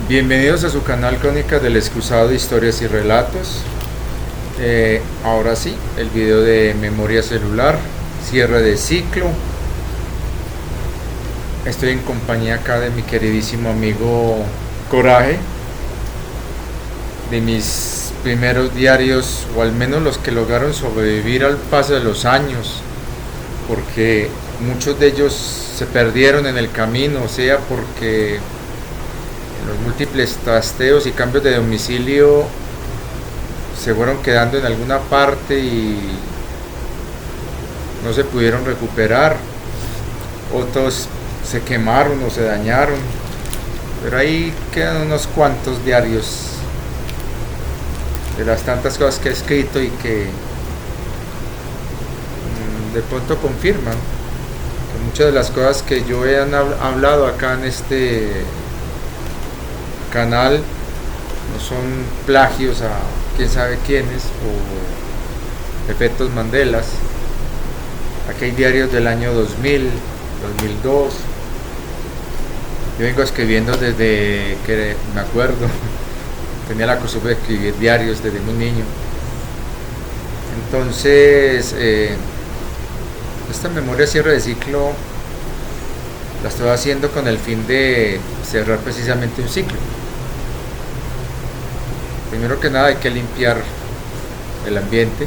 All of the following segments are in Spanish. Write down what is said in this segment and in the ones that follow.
Bienvenidos a su canal Crónicas del Excusado de Historias y Relatos. Ahora sí, el video de memoria celular, cierre de ciclo. Estoy en compañía acá de mi queridísimo amigo Coraje, de mis primeros diarios, o al menos los que lograron sobrevivir al paso de los años, porque muchos de ellos se perdieron en el camino, o sea, porque los múltiples trasteos y cambios de domicilio se fueron quedando en alguna parte y no se pudieron recuperar. Otros se quemaron o se dañaron, pero ahí quedan unos cuantos diarios de las tantas cosas que he escrito y que de pronto confirman que muchas de las cosas que yo he hablado acá en este canal no son plagios a quién sabe quiénes o efectos Mandelas. Aquí hay diarios del año 2000, 2002. Yo vengo escribiendo desde que me acuerdo. Tenía la costumbre de escribir diarios desde muy niño. Entonces, esta memoria cierre de ciclo la estoy haciendo con el fin de cerrar precisamente un ciclo. Primero que nada hay que limpiar el ambiente.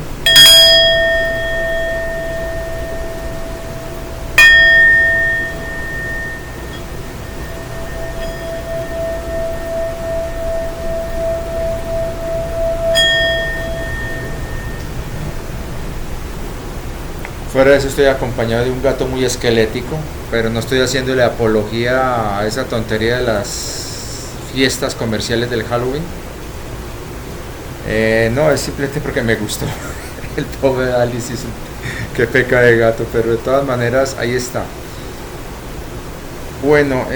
Fuera de eso estoy acompañado de un gato muy esquelético, pero no estoy haciéndole apología a esa tontería de las fiestas comerciales del Halloween. No, es simplemente porque me gustó. El pobre Alice hizo que peca de gato, pero de todas maneras ahí está. Bueno,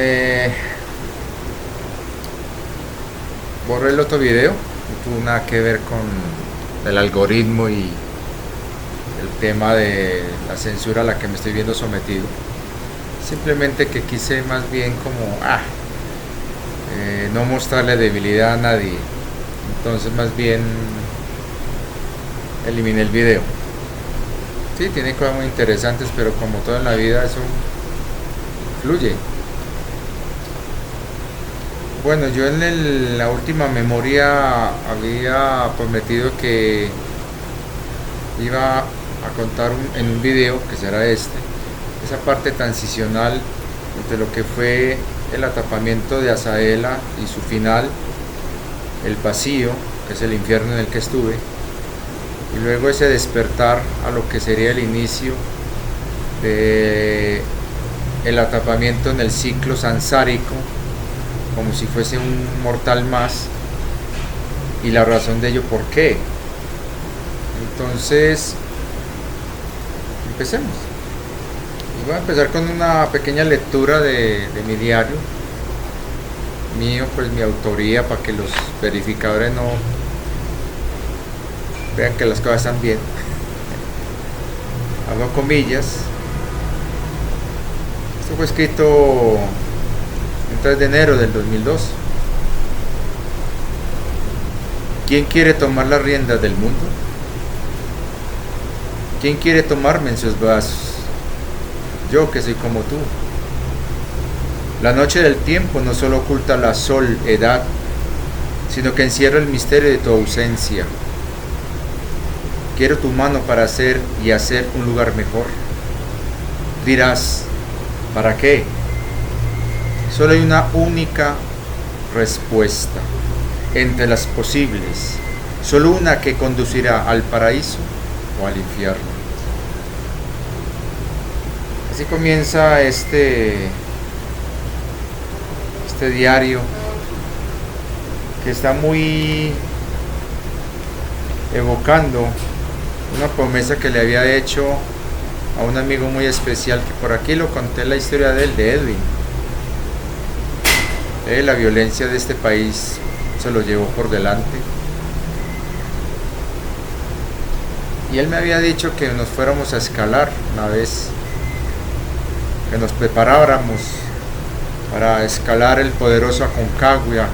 borré el otro video, no tuvo nada que ver con el algoritmo y el tema de la censura a la que me estoy viendo sometido. Simplemente que quise más bien como no mostrarle debilidad a nadie. Entonces más bien eliminé el video. Sí, tiene cosas muy interesantes, pero como todo en la vida eso fluye. Bueno, yo en la última memoria había prometido que iba a contar en un video, que será este, esa parte transicional entre lo que fue el atrapamiento de Azaela y su final, el vacío, que es el infierno en el que estuve, y luego ese despertar a lo que sería el inicio de el atrapamiento en el ciclo sansárico, como si fuese un mortal más, y la razón de ello, por qué. Entonces empecemos, y voy a empezar con una pequeña lectura de mi diario mío, pues mi autoría, para que los verificadores no vean que las cosas están bien. Hago comillas. Esto fue escrito el 3 de enero del 2002. ¿Quién quiere tomar las riendas del mundo? ¿Quién quiere tomarme en sus brazos? Yo, que soy como tú. La noche del tiempo no solo oculta la soledad, sino que encierra el misterio de tu ausencia. Quiero tu mano para hacer y hacer un lugar mejor. Dirás, ¿para qué? Solo hay una única respuesta entre las posibles, solo una que conducirá al paraíso o al infierno. Así comienza este diario, que está muy evocando una promesa que le había hecho a un amigo muy especial, que por aquí lo conté la historia de él, de Edwin. La violencia de este país se lo llevó por delante, y él me había dicho que nos fuéramos a escalar una vez, que nos preparáramos para escalar el poderoso Aconcagua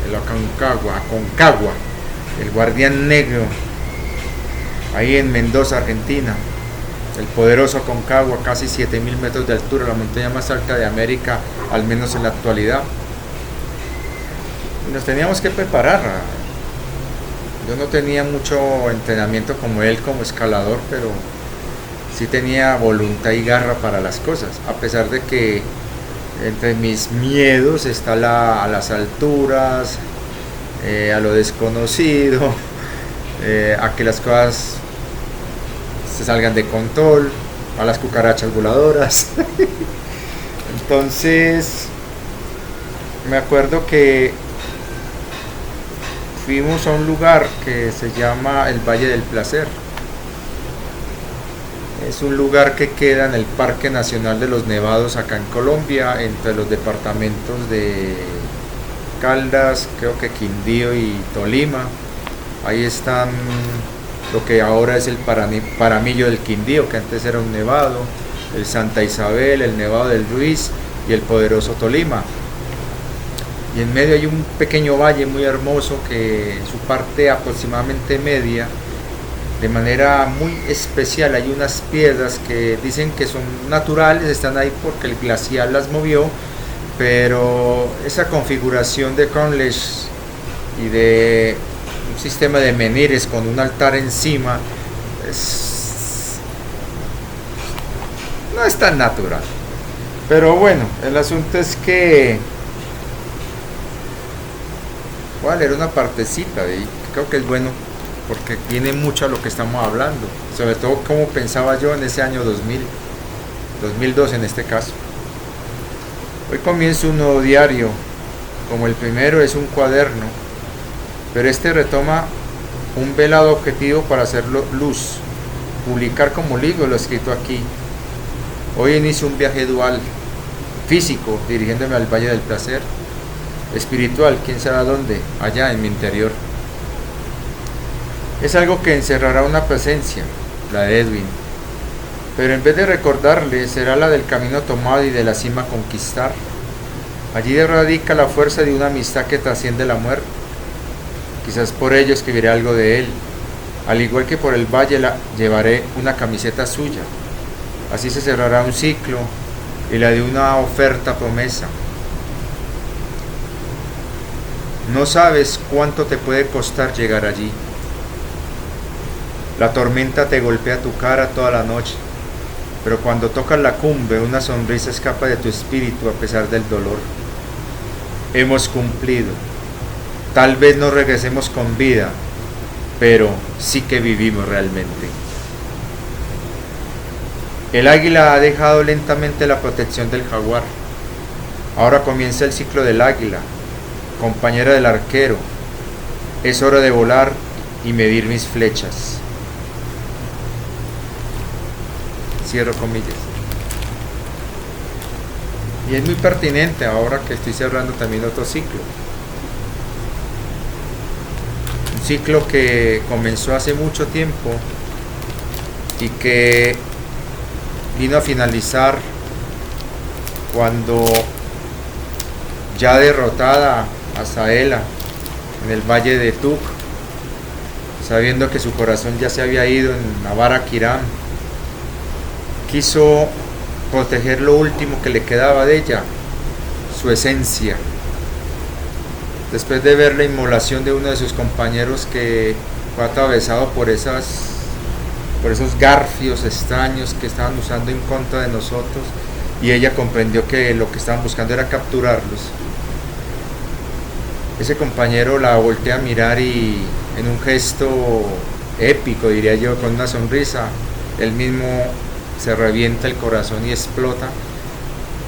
el Aconcagua, el Guardián Negro, ahí en Mendoza, Argentina. El poderoso Aconcagua, casi 7.000 metros de altura, la montaña más alta de América, al menos en la actualidad. Y nos teníamos que preparar. Yo no tenía mucho entrenamiento como él como escalador, pero sí tenía voluntad y garra para las cosas, a pesar de que entre mis miedos está a las alturas, a lo desconocido, a que las cosas se salgan de control, a las cucarachas voladoras. Entonces, me acuerdo que fuimos a un lugar que se llama el Valle del Placer. Es un lugar que queda en el Parque Nacional de los Nevados acá en Colombia, entre los departamentos de Caldas, creo que Quindío y Tolima. Ahí están lo que ahora es el Paramillo del Quindío, que antes era un nevado, el Santa Isabel, el Nevado del Ruiz y el poderoso Tolima. Y en medio hay un pequeño valle muy hermoso que en su parte aproximadamente media, de manera muy especial, hay unas piedras que dicen que son naturales, están ahí porque el glacial las movió, pero esa configuración de Conlech y de un sistema de menires con un altar encima no es tan natural. Pero bueno, el asunto es que voy a leer una partecita de ahí, creo que es bueno porque tiene mucho a lo que estamos hablando, sobre todo cómo pensaba yo en ese año 2002 en este caso. Hoy comienzo un nuevo diario, como el primero es un cuaderno, pero este retoma un velado objetivo para hacerlo luz, publicar como libro lo escrito aquí. Hoy inicio un viaje dual, físico, dirigiéndome al Valle del Placer, espiritual, quién sabe a dónde, allá en mi interior. Es algo que encerrará una presencia, la de Edwin, pero en vez de recordarle, será la del camino tomado y de la cima conquistar. Allí radica la fuerza de una amistad que trasciende la muerte. Quizás por ello escribiré algo de él. Al igual que por el valle llevaré una camiseta suya. Así se cerrará un ciclo y la de una oferta promesa. No sabes cuánto te puede costar llegar allí. La tormenta te golpea tu cara toda la noche, pero cuando tocas la cumbre, una sonrisa escapa de tu espíritu a pesar del dolor. Hemos cumplido. Tal vez no regresemos con vida, pero sí que vivimos realmente. El águila ha dejado lentamente la protección del jaguar. Ahora comienza el ciclo del águila, compañera del arquero. Es hora de volar y medir mis flechas. Cierro comillas. Y es muy pertinente ahora que estoy cerrando también otro ciclo. Un ciclo que comenzó hace mucho tiempo y que vino a finalizar cuando, ya derrotada Azaela en el valle de Tuk, sabiendo que su corazón ya se había ido en Navara Kiram, quiso proteger lo último que le quedaba de ella, su esencia. Después de ver la inmolación de uno de sus compañeros que fue atravesado por esos garfios extraños que estaban usando en contra de nosotros, y ella comprendió que lo que estaban buscando era capturarlos. Ese compañero la voltea a mirar y en un gesto épico, diría yo, con una sonrisa, él mismo se revienta el corazón y explota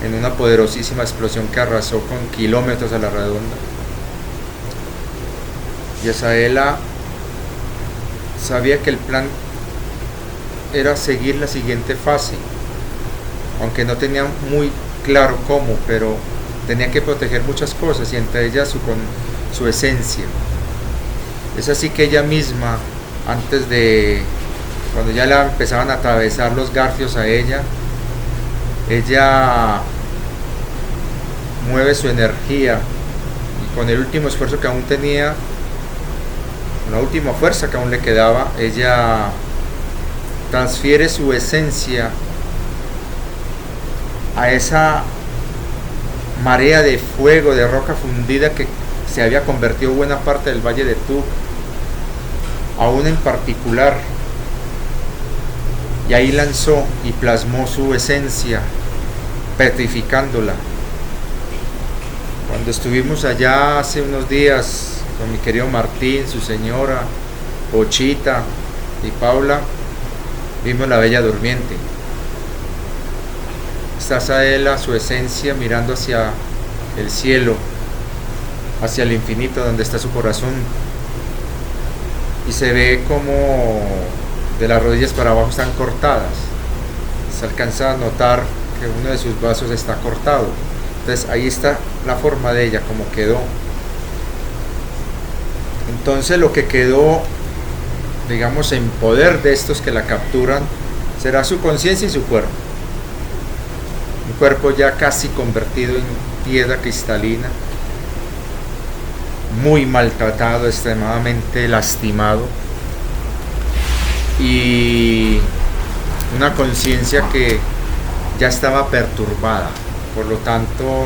en una poderosísima explosión que arrasó con kilómetros a la redonda. Y Azaela sabía que el plan era seguir la siguiente fase, aunque no tenía muy claro cómo, pero tenía que proteger muchas cosas y entre ellas su esencia. Es así que ella misma, cuando ya la empezaban a atravesar los garfios a ella mueve su energía con el último esfuerzo que aún tenía, la última fuerza que aún le quedaba, ella transfiere su esencia a esa marea de fuego, de roca fundida que se había convertido buena parte del valle de Tub, a una en particular, y ahí lanzó y plasmó su esencia, petrificándola. Cuando estuvimos allá hace unos días con mi querido Martín, su señora, Pochita y Paula, vimos la Bella Durmiente. Está Azaela, su esencia, mirando hacia el cielo, hacia el infinito donde está su corazón, y se ve como de las rodillas para abajo están cortadas. Se alcanza a notar que uno de sus brazos está cortado. Entonces ahí está la forma de ella, como quedó. Entonces lo que quedó, digamos, en poder de estos que la capturan, será su conciencia y su cuerpo. Un cuerpo ya casi convertido en piedra cristalina, muy maltratado, extremadamente lastimado, y una conciencia que ya estaba perturbada, por lo tanto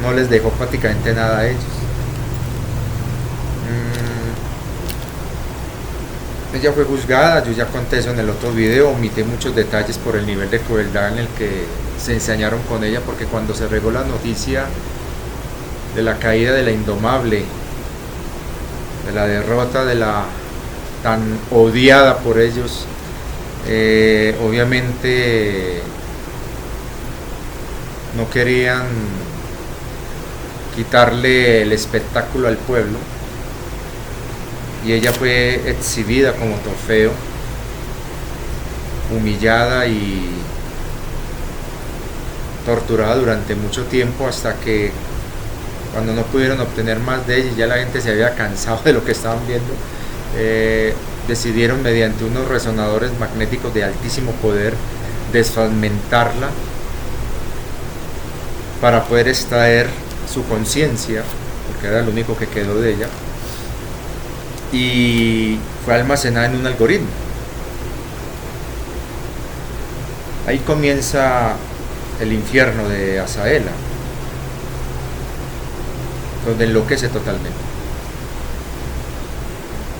no les dejó prácticamente nada a ellos. Ella fue juzgada, yo ya conté eso en el otro video, omité muchos detalles por el nivel de crueldad en el que se ensañaron con ella, porque cuando se regó la noticia de la caída de la Indomable, de la derrota de la tan odiada por ellos, obviamente no querían quitarle el espectáculo al pueblo, y ella fue exhibida como trofeo, humillada y torturada durante mucho tiempo, hasta que cuando no pudieron obtener más de ella y ya la gente se había cansado de lo que estaban viendo, decidieron mediante unos resonadores magnéticos de altísimo poder desfragmentarla para poder extraer su conciencia, porque era lo único que quedó de ella, y fue almacenada en un algoritmo. Ahí comienza el infierno de Azaela, donde enloquece totalmente.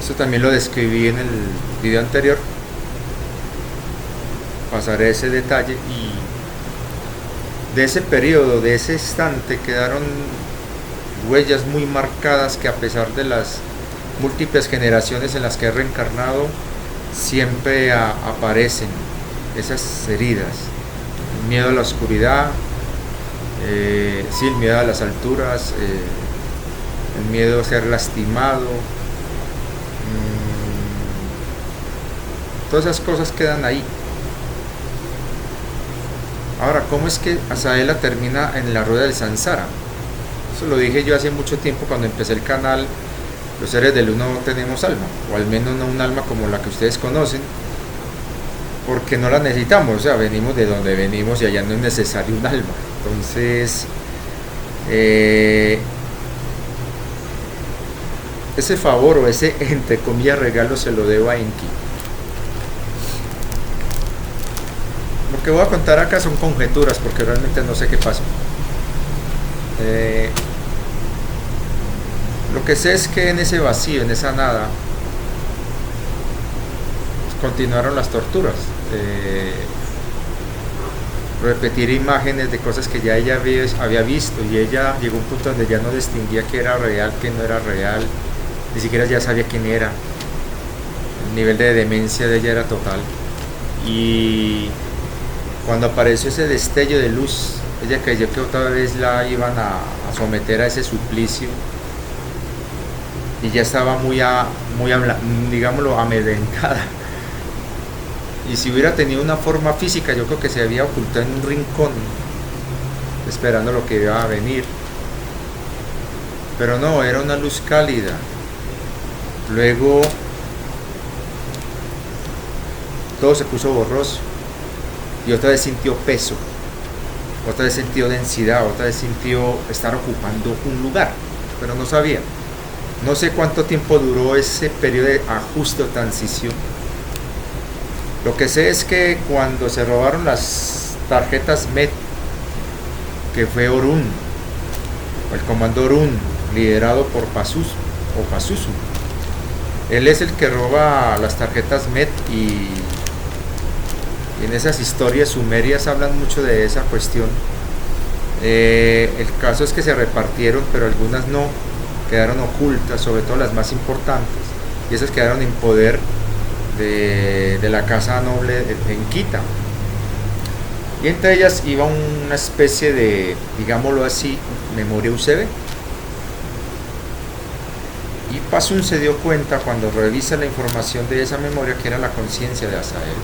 Eso también lo describí en el video anterior, pasaré ese detalle. Y de ese periodo, de ese instante, quedaron huellas muy marcadas que, a pesar de las múltiples generaciones en las que he reencarnado, siempre aparecen esas heridas. El miedo a la oscuridad, sí, el miedo a las alturas, el miedo a ser lastimado, todas esas cosas quedan ahí. Ahora, ¿cómo es que Azaela termina en la rueda del Sansara? Eso lo dije yo hace mucho tiempo cuando empecé el canal. Los seres del uno no tenemos alma, o al menos no un alma como la que ustedes conocen, porque no la necesitamos. O sea, venimos de donde venimos y allá no es necesario un alma. Entonces, ese favor o ese, entre comillas, regalo se lo debo a Enki. Lo que voy a contar acá son conjeturas, porque realmente no sé qué pasó. Lo que sé es que en ese vacío, en esa nada, pues, continuaron las torturas. Repetir imágenes de cosas que ya ella había visto, y ella llegó a un punto donde ya no distinguía qué era real, qué no era real, ni siquiera ya sabía quién era. El nivel de demencia de ella era total. Y cuando apareció ese destello de luz, ella creyó que otra vez la iban a someter a ese suplicio, y ya estaba muy digámoslo, amedrentada. Y si hubiera tenido una forma física, yo creo que se había ocultado en un rincón, esperando lo que iba a venir. Pero no, era una luz cálida. Luego todo se puso borroso, y otra vez sintió peso, otra vez sintió densidad, otra vez sintió estar ocupando un lugar. pero no sabía. No sé cuánto tiempo duró ese periodo de ajuste o transición. Lo que sé es que cuando se robaron las tarjetas MET, que fue Orun, el comando Orun, liderado por Pazuzu, o Pazuzu, él es el que roba las tarjetas MET y en esas historias sumerias hablan mucho de esa cuestión. El caso es que se repartieron, pero algunas no, quedaron ocultas, sobre todo las más importantes, y esas quedaron en poder de la casa noble en Quita. Y entre ellas iba una especie de, digámoslo así, memoria USB. Y Pasun se dio cuenta cuando revisa la información de esa memoria que era la conciencia de Azael.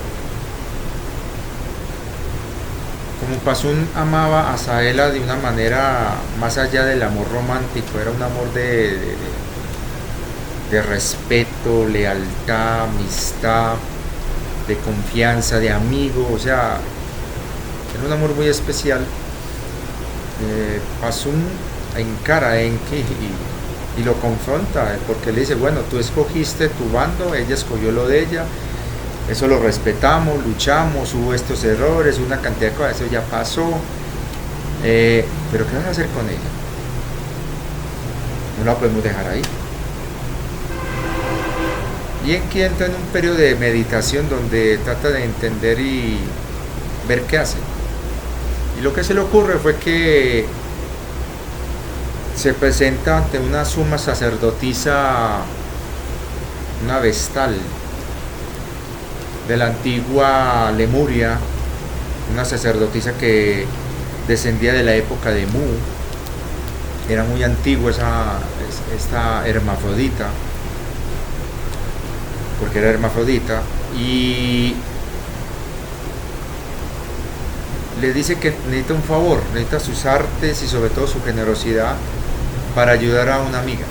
Como Pasun amaba a Azaela de una manera más allá del amor romántico, era un amor de respeto, lealtad, amistad, de confianza, de amigo, o sea, era un amor muy especial. Pasun encara a Enki y lo confronta, porque le dice, bueno, tú escogiste tu bando, ella escogió lo de ella, eso lo respetamos, luchamos, hubo estos errores, una cantidad de cosas, eso ya pasó, pero ¿qué vas a hacer con ella? No la podemos dejar ahí. Y Enki entra en un periodo de meditación donde trata de entender y ver qué hace. Y lo que se le ocurre fue que se presenta ante una suma sacerdotisa, una vestal de la antigua Lemuria, una sacerdotisa que descendía de la época de Mu. Era muy antigua esta hermafrodita, porque era hermafrodita, y le dice que necesita un favor, necesita sus artes y sobre todo su generosidad para ayudar a una amiga,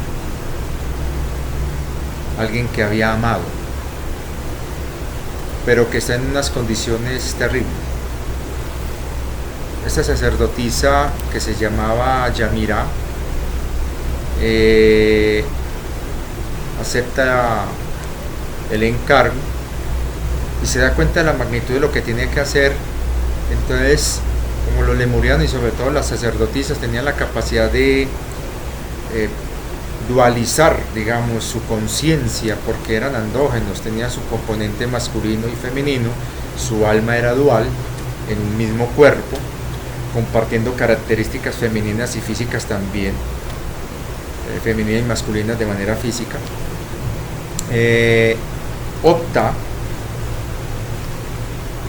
alguien que había amado, pero que está en unas condiciones terribles. Esta sacerdotisa, que se llamaba Yamira, acepta el encargo y se da cuenta de la magnitud de lo que tiene que hacer. Entonces, como los lemurianos y sobre todo las sacerdotisas tenían la capacidad de dualizar, digamos, su conciencia, porque eran andrógenos, tenían su componente masculino y femenino, su alma era dual en un mismo cuerpo, compartiendo características femeninas y físicas también, femeninas y masculinas de manera física. Opta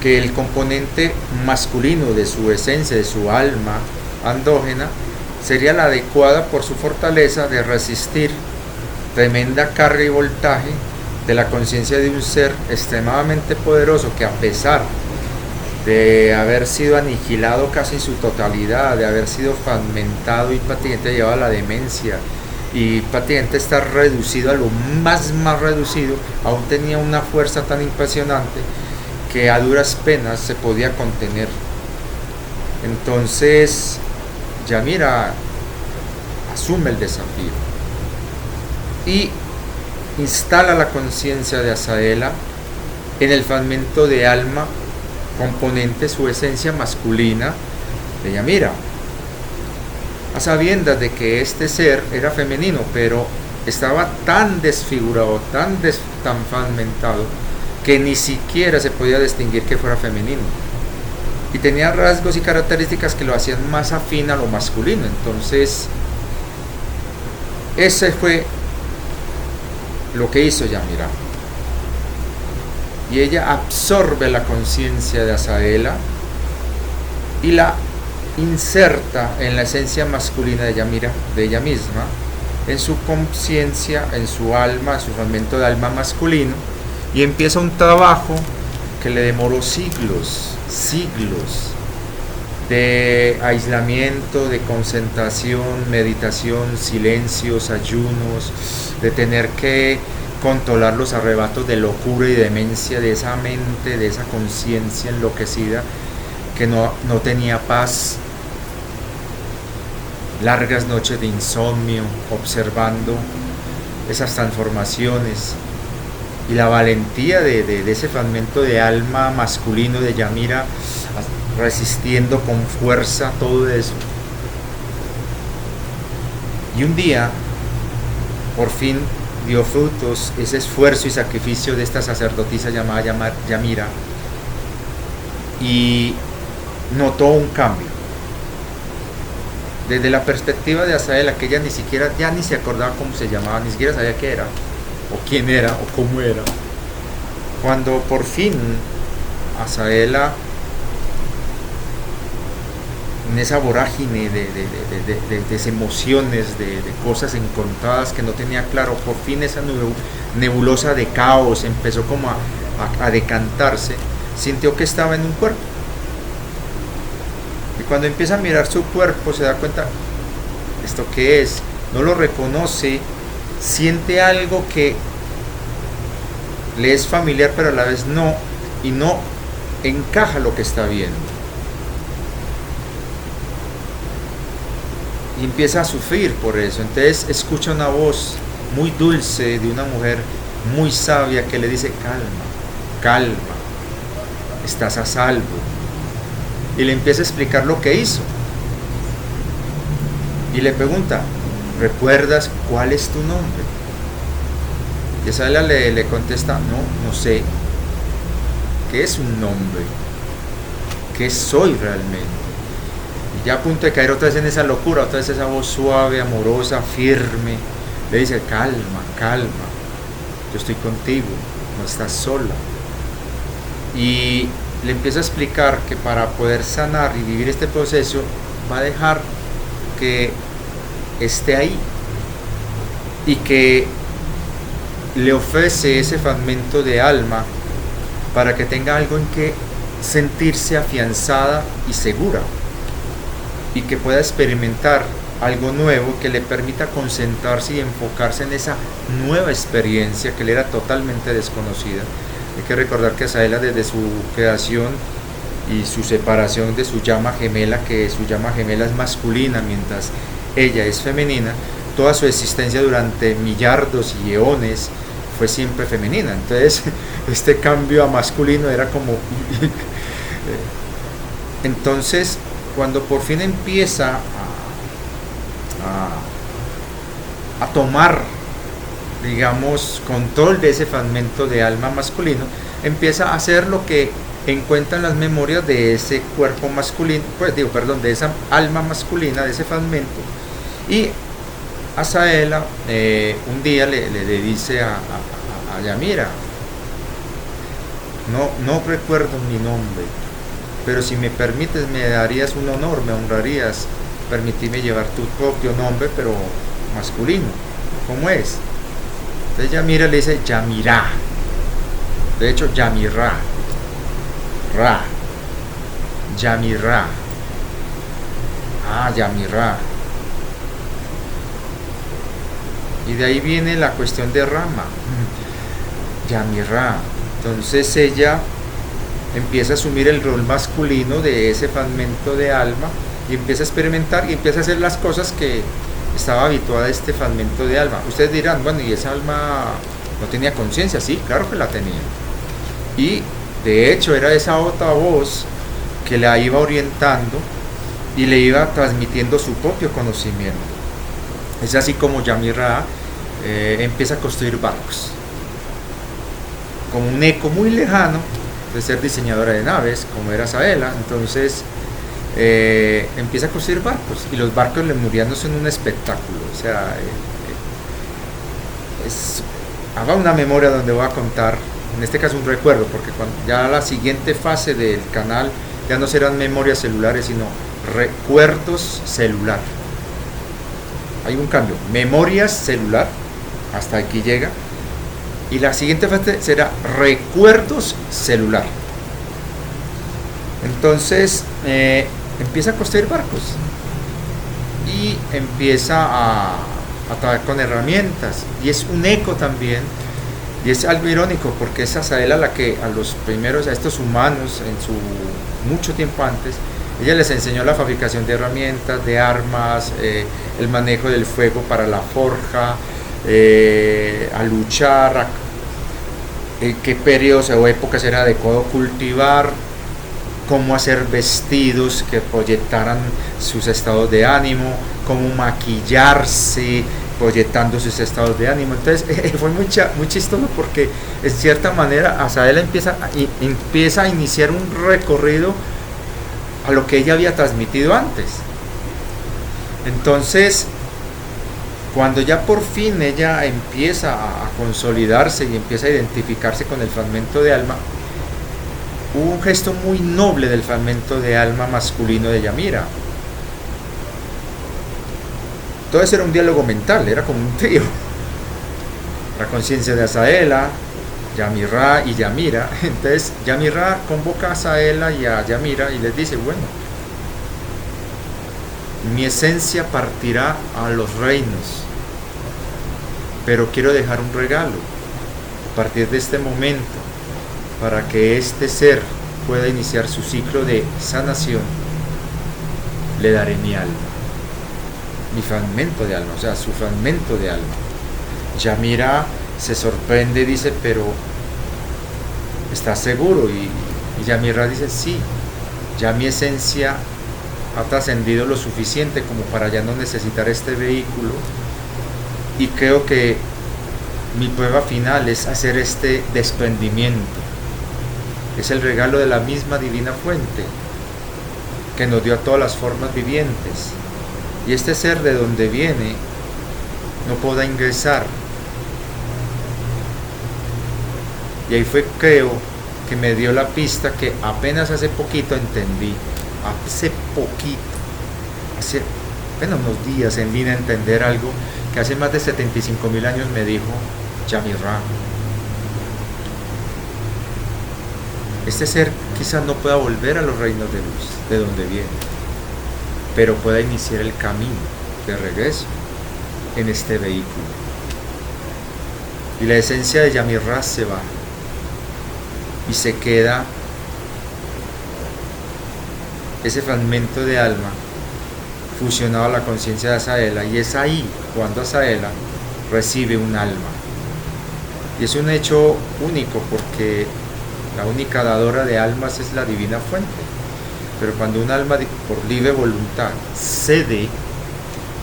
que el componente masculino de su esencia, de su alma andrógena, sería la adecuada por su fortaleza de resistir tremenda carga y voltaje de la conciencia de un ser extremadamente poderoso que, a pesar de haber sido aniquilado casi en su totalidad, de haber sido fragmentado y prácticamente llevado a la demencia y prácticamente estar reducido a lo más reducido, aún tenía una fuerza tan impresionante que a duras penas se podía contener. Entonces Yamira asume el desafío y instala la conciencia de Azaela en el fragmento de alma componente su esencia masculina de Yamira, a sabiendas de que este ser era femenino, pero estaba tan desfigurado, tan fragmentado, que ni siquiera se podía distinguir que fuera femenino, y tenía rasgos y características que lo hacían más afín a lo masculino. Entonces ese fue lo que hizo Yamira, y ella absorbe la conciencia de Azaela y la inserta en la esencia masculina de Yamira, de ella misma, en su conciencia, en su alma, en su fragmento de alma masculino, y empieza un trabajo que le demoró siglos de aislamiento, de concentración, meditación, silencios, ayunos, de tener que controlar los arrebatos de locura y demencia de esa mente, de esa conciencia enloquecida que no tenía paz. largas noches de insomnio, observando esas transformaciones y la valentía de ese fragmento de alma masculino de Yamira, resistiendo con fuerza todo eso. Y un día, por fin, dio frutos ese esfuerzo y sacrificio de esta sacerdotisa llamada Yamira, y notó un cambio. Desde la perspectiva de Azaela, que ella ni siquiera, ya ni se acordaba cómo se llamaba, ni siquiera sabía qué era, o quién era, o cómo era. Cuando por fin Azaela, en esa vorágine de emociones, de cosas encontradas que no tenía claro, por fin esa nebulosa de caos empezó como a decantarse, sintió que estaba en un cuerpo. Y cuando empieza a mirar su cuerpo se da cuenta, ¿esto qué es? No lo reconoce, siente algo que le es familiar pero a la vez no, y no encaja lo que está viendo. Y empieza a sufrir por eso. Entonces escucha una voz muy dulce de una mujer muy sabia que le dice: calma, calma, estás a salvo. Y le empieza a explicar lo que hizo. Y le pregunta: ¿recuerdas cuál es tu nombre? Y Azaela le contesta: no sé. ¿Qué es un nombre? ¿Qué soy realmente? Y ya a punto de caer otra vez en esa locura, otra vez esa voz suave, amorosa, firme, le dice: calma, calma, yo estoy contigo, no estás sola. Y le empieza a explicar que para poder sanar y vivir este proceso va a dejar que esté ahí, y que le ofrece ese fragmento de alma para que tenga algo en que sentirse afianzada y segura, y que pueda experimentar algo nuevo que le permita concentrarse y enfocarse en esa nueva experiencia que le era totalmente desconocida. Hay que recordar que Azaela, desde su creación y su separación de su llama gemela, que su llama gemela es masculina mientras ella es femenina, toda su existencia durante millardos y eones fue siempre femenina. Entonces este cambio a masculino era como entonces cuando por fin empieza a tomar, digamos, control de ese fragmento de alma masculino, empieza a hacer lo que encuentra en las memorias de ese cuerpo masculino, de esa alma masculina, de ese fragmento. Y Azaela un día le dice a Yamira: no recuerdo mi nombre, pero si me permites me darías un honor, me honrarías, permitirme llevar tu propio nombre, pero masculino. ¿Cómo es? Entonces Yamira le dice: Yamira. De hecho, Yamira. Ra. Yamira. Yamira. Y de ahí viene la cuestión de Rama. Yamira. Entonces ella empieza a asumir el rol masculino de ese fragmento de alma y empieza a experimentar y empieza a hacer las cosas que estaba habituada a este fragmento de alma. Ustedes dirán: bueno, ¿y esa alma no tenía conciencia? Sí, claro que la tenía. Y de hecho era esa otra voz que la iba orientando y le iba transmitiendo su propio conocimiento. Es así como Yamira empieza a construir barcos, como un eco muy lejano de ser diseñadora de naves, como era Azaela. Entonces empieza a construir barcos, y los barcos lemurianos son un espectáculo. O sea, haga una memoria donde voy a contar, en este caso un recuerdo, porque ya la siguiente fase del canal ya no serán memorias celulares, sino recuerdos celular. Hay un cambio: memorias celular, hasta aquí llega, y la siguiente fase será recuerdos celular. Entonces empieza a construir barcos y empieza a trabajar con herramientas, y es un eco también. Y es algo irónico, porque es Azaela la que a estos humanos, mucho tiempo antes, Ella les enseñó la fabricación de herramientas, de armas, el manejo del fuego para la forja, a luchar, qué periodos o épocas era adecuado cultivar, cómo hacer vestidos que proyectaran sus estados de ánimo, cómo maquillarse proyectando sus estados de ánimo. Entonces fue muy chistoso porque en cierta manera Azaela empieza a iniciar un recorrido a lo que ella había transmitido antes. Entonces, cuando ya por fin ella empieza a consolidarse y empieza a identificarse con el fragmento de alma, hubo un gesto muy noble del fragmento de alma masculino de Yamira. Todo eso era un diálogo mental, era como un trío. La conciencia de Azaela, Yamirá y Yamira. Entonces Yamirá convoca a Azaela y a Yamira y les dice, bueno, mi esencia partirá a los reinos, pero quiero dejar un regalo a partir de este momento para que este ser pueda iniciar su ciclo de sanación. Le daré mi alma, mi fragmento de alma, o sea, su fragmento de alma. Yamira se sorprende y dice, pero ¿estás seguro? Y Yamirá dice, sí, ya mi esencia ha trascendido lo suficiente como para ya no necesitar este vehículo, y creo que mi prueba final es hacer este desprendimiento. Es el regalo de la misma divina fuente que nos dio a todas las formas vivientes, y este ser de donde viene no podrá ingresar. Y ahí fue, creo, que me dio la pista que apenas hace poquito entendí. Hace apenas unos días vine a entender algo que hace más de 75.000 años me dijo Yamirá. Este ser quizás no pueda volver a los reinos de luz, de donde viene, pero pueda iniciar el camino de regreso en este vehículo. Y la esencia de Yamirá se va y se queda ese fragmento de alma fusionado a la conciencia de Azaela, y es ahí cuando Azaela recibe un alma. Y es un hecho único porque la única dadora de almas es la divina fuente, pero cuando un alma por libre voluntad cede,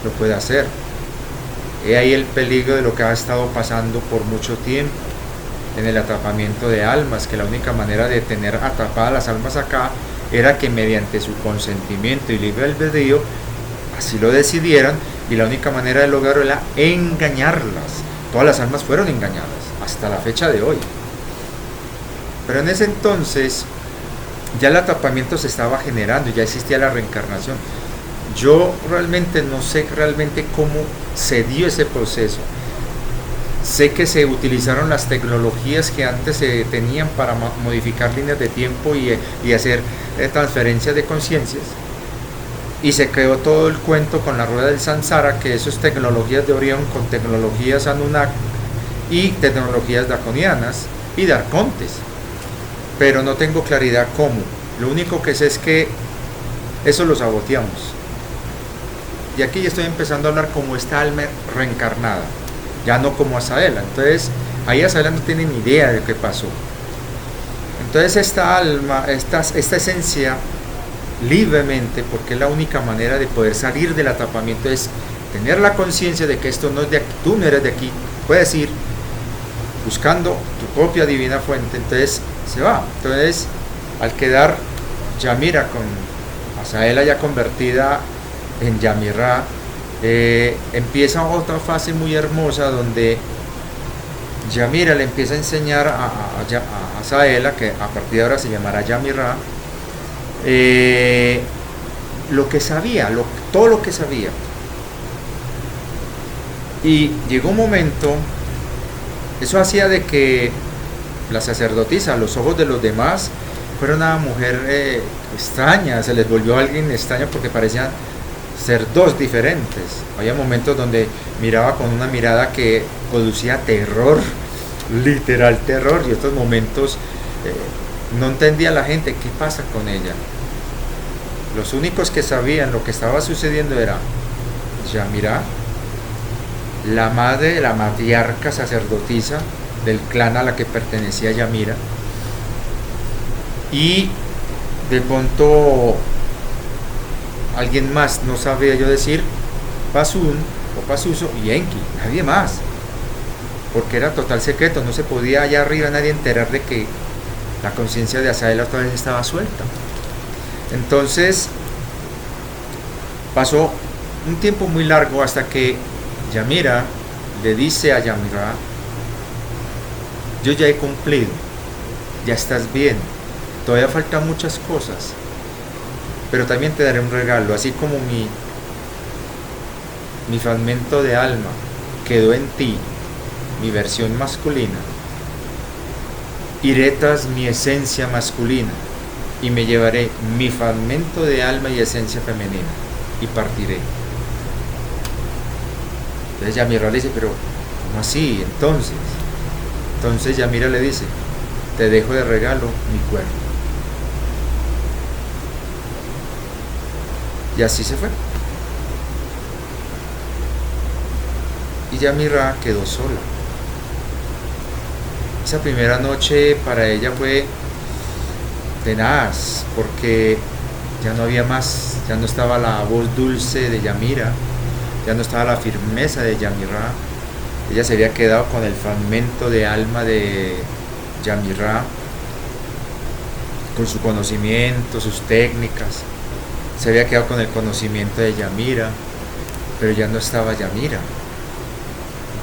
lo puede hacer. He ahí el peligro de lo que ha estado pasando por mucho tiempo en el atrapamiento de almas, que la única manera de tener atrapadas las almas acá era que mediante su consentimiento y libre albedrío así lo decidieran, y la única manera de lograrlo era engañarlas. Todas las almas fueron engañadas hasta la fecha de hoy, pero en ese entonces ya el atrapamiento se estaba generando y ya existía la reencarnación. Yo realmente no sé cómo se dio ese proceso. Sé que se utilizaron las tecnologías que antes se tenían para modificar líneas de tiempo y hacer transferencias de conciencias, y se creó todo el cuento con la rueda del Sansara, que eso es tecnologías de Orión con tecnologías Anunnaki y tecnologías draconianas y de arcontes, pero no tengo claridad cómo. Lo único que sé es que eso lo saboteamos, y aquí ya estoy empezando a hablar como esta alma reencarnada, ya no como Azaela. Entonces ahí Azaela no tiene ni idea de qué pasó. Entonces esta alma, esta esencia, libremente, porque es la única manera de poder salir del atrapamiento, es tener la conciencia de que esto no es de aquí, tú no eres de aquí, puedes ir buscando tu propia divina fuente. Entonces se va. Entonces, al quedar Yamira con Azaela ya convertida en Yamirá, empieza otra fase muy hermosa donde Yamira le empieza a enseñar a Azaela, que a partir de ahora se llamará Yamirá, lo que sabía, todo lo que sabía. Y llegó un momento, eso hacía de que la sacerdotisa, a los ojos de los demás, fuera una mujer extraña, se les volvió alguien extraño porque parecían ser dos diferentes. Había momentos donde miraba con una mirada que producía terror, literal terror, y otros momentos no entendía la gente qué pasa con ella. Los únicos que sabían lo que estaba sucediendo era Yamirá, la madre, la matriarca sacerdotisa del clan a la que pertenecía Yamira, y de pronto alguien más, no sabía yo decir, Pasun o Pasuso y Enki, nadie más, porque era total secreto, no se podía allá arriba nadie enterar de que la conciencia de Azaela otra vez estaba suelta. Entonces pasó un tiempo muy largo hasta que Yamira le dice a Yamirá: yo ya he cumplido, ya estás bien, todavía faltan muchas cosas, pero también te daré un regalo, así como mi fragmento de alma quedó en ti, mi versión masculina, iré tras mi esencia masculina y me llevaré mi fragmento de alma y esencia femenina y partiré. Entonces Yamira le dice: pero ¿cómo así? Entonces Yamira le dice: te dejo de regalo mi cuerpo. Y así se fue. Y Yamira quedó sola. Esa primera noche para ella fue tenaz, porque ya no había más, ya no estaba la voz dulce de Yamira, ya no estaba la firmeza de Yamirá. Ella se había quedado con el fragmento de alma de Yamirá, con su conocimiento, sus técnicas. Se había quedado con el conocimiento de Yamira, pero ya no estaba Yamira.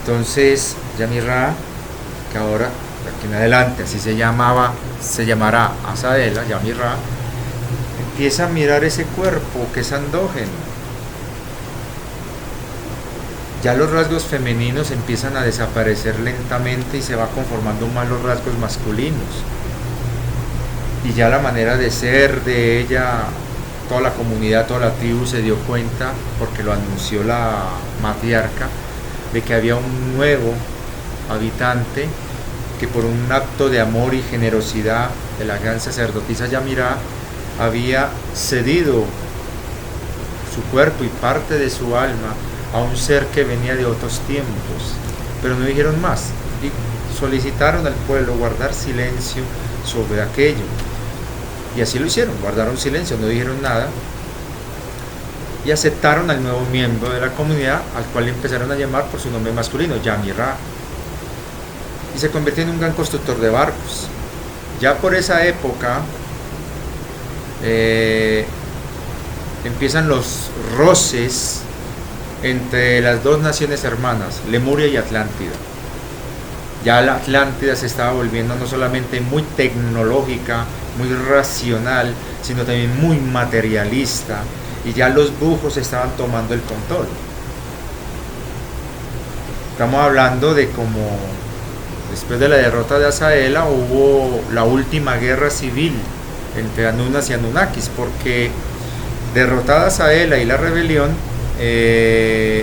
Entonces Yamirá, que ahora de aquí en adelante así se llamará Azaela, Yamirá, empieza a mirar ese cuerpo que es andrógeno. Ya los rasgos femeninos empiezan a desaparecer lentamente y se va conformando más los rasgos masculinos. Y ya la manera de ser de ella, toda la comunidad, toda la tribu se dio cuenta, porque lo anunció la matriarca, de que había un nuevo habitante que por un acto de amor y generosidad de la gran sacerdotisa Yamirá había cedido su cuerpo y parte de su alma a un ser que venía de otros tiempos, pero no dijeron más y solicitaron al pueblo guardar silencio sobre aquello, y así lo hicieron, guardaron silencio, no dijeron nada y aceptaron al nuevo miembro de la comunidad, al cual empezaron a llamar por su nombre masculino, Yamirá, y se convirtió en un gran constructor de barcos. Ya por esa época empiezan los roces entre las dos naciones hermanas, Lemuria y Atlántida. Ya la Atlántida se estaba volviendo no solamente muy tecnológica, muy racional, sino también muy materialista, y ya los brujos estaban tomando el control. Estamos hablando de como después de la derrota de Azaela hubo la última guerra civil entre Anunas y Anunnakis, porque derrotada Azaela y la rebelión,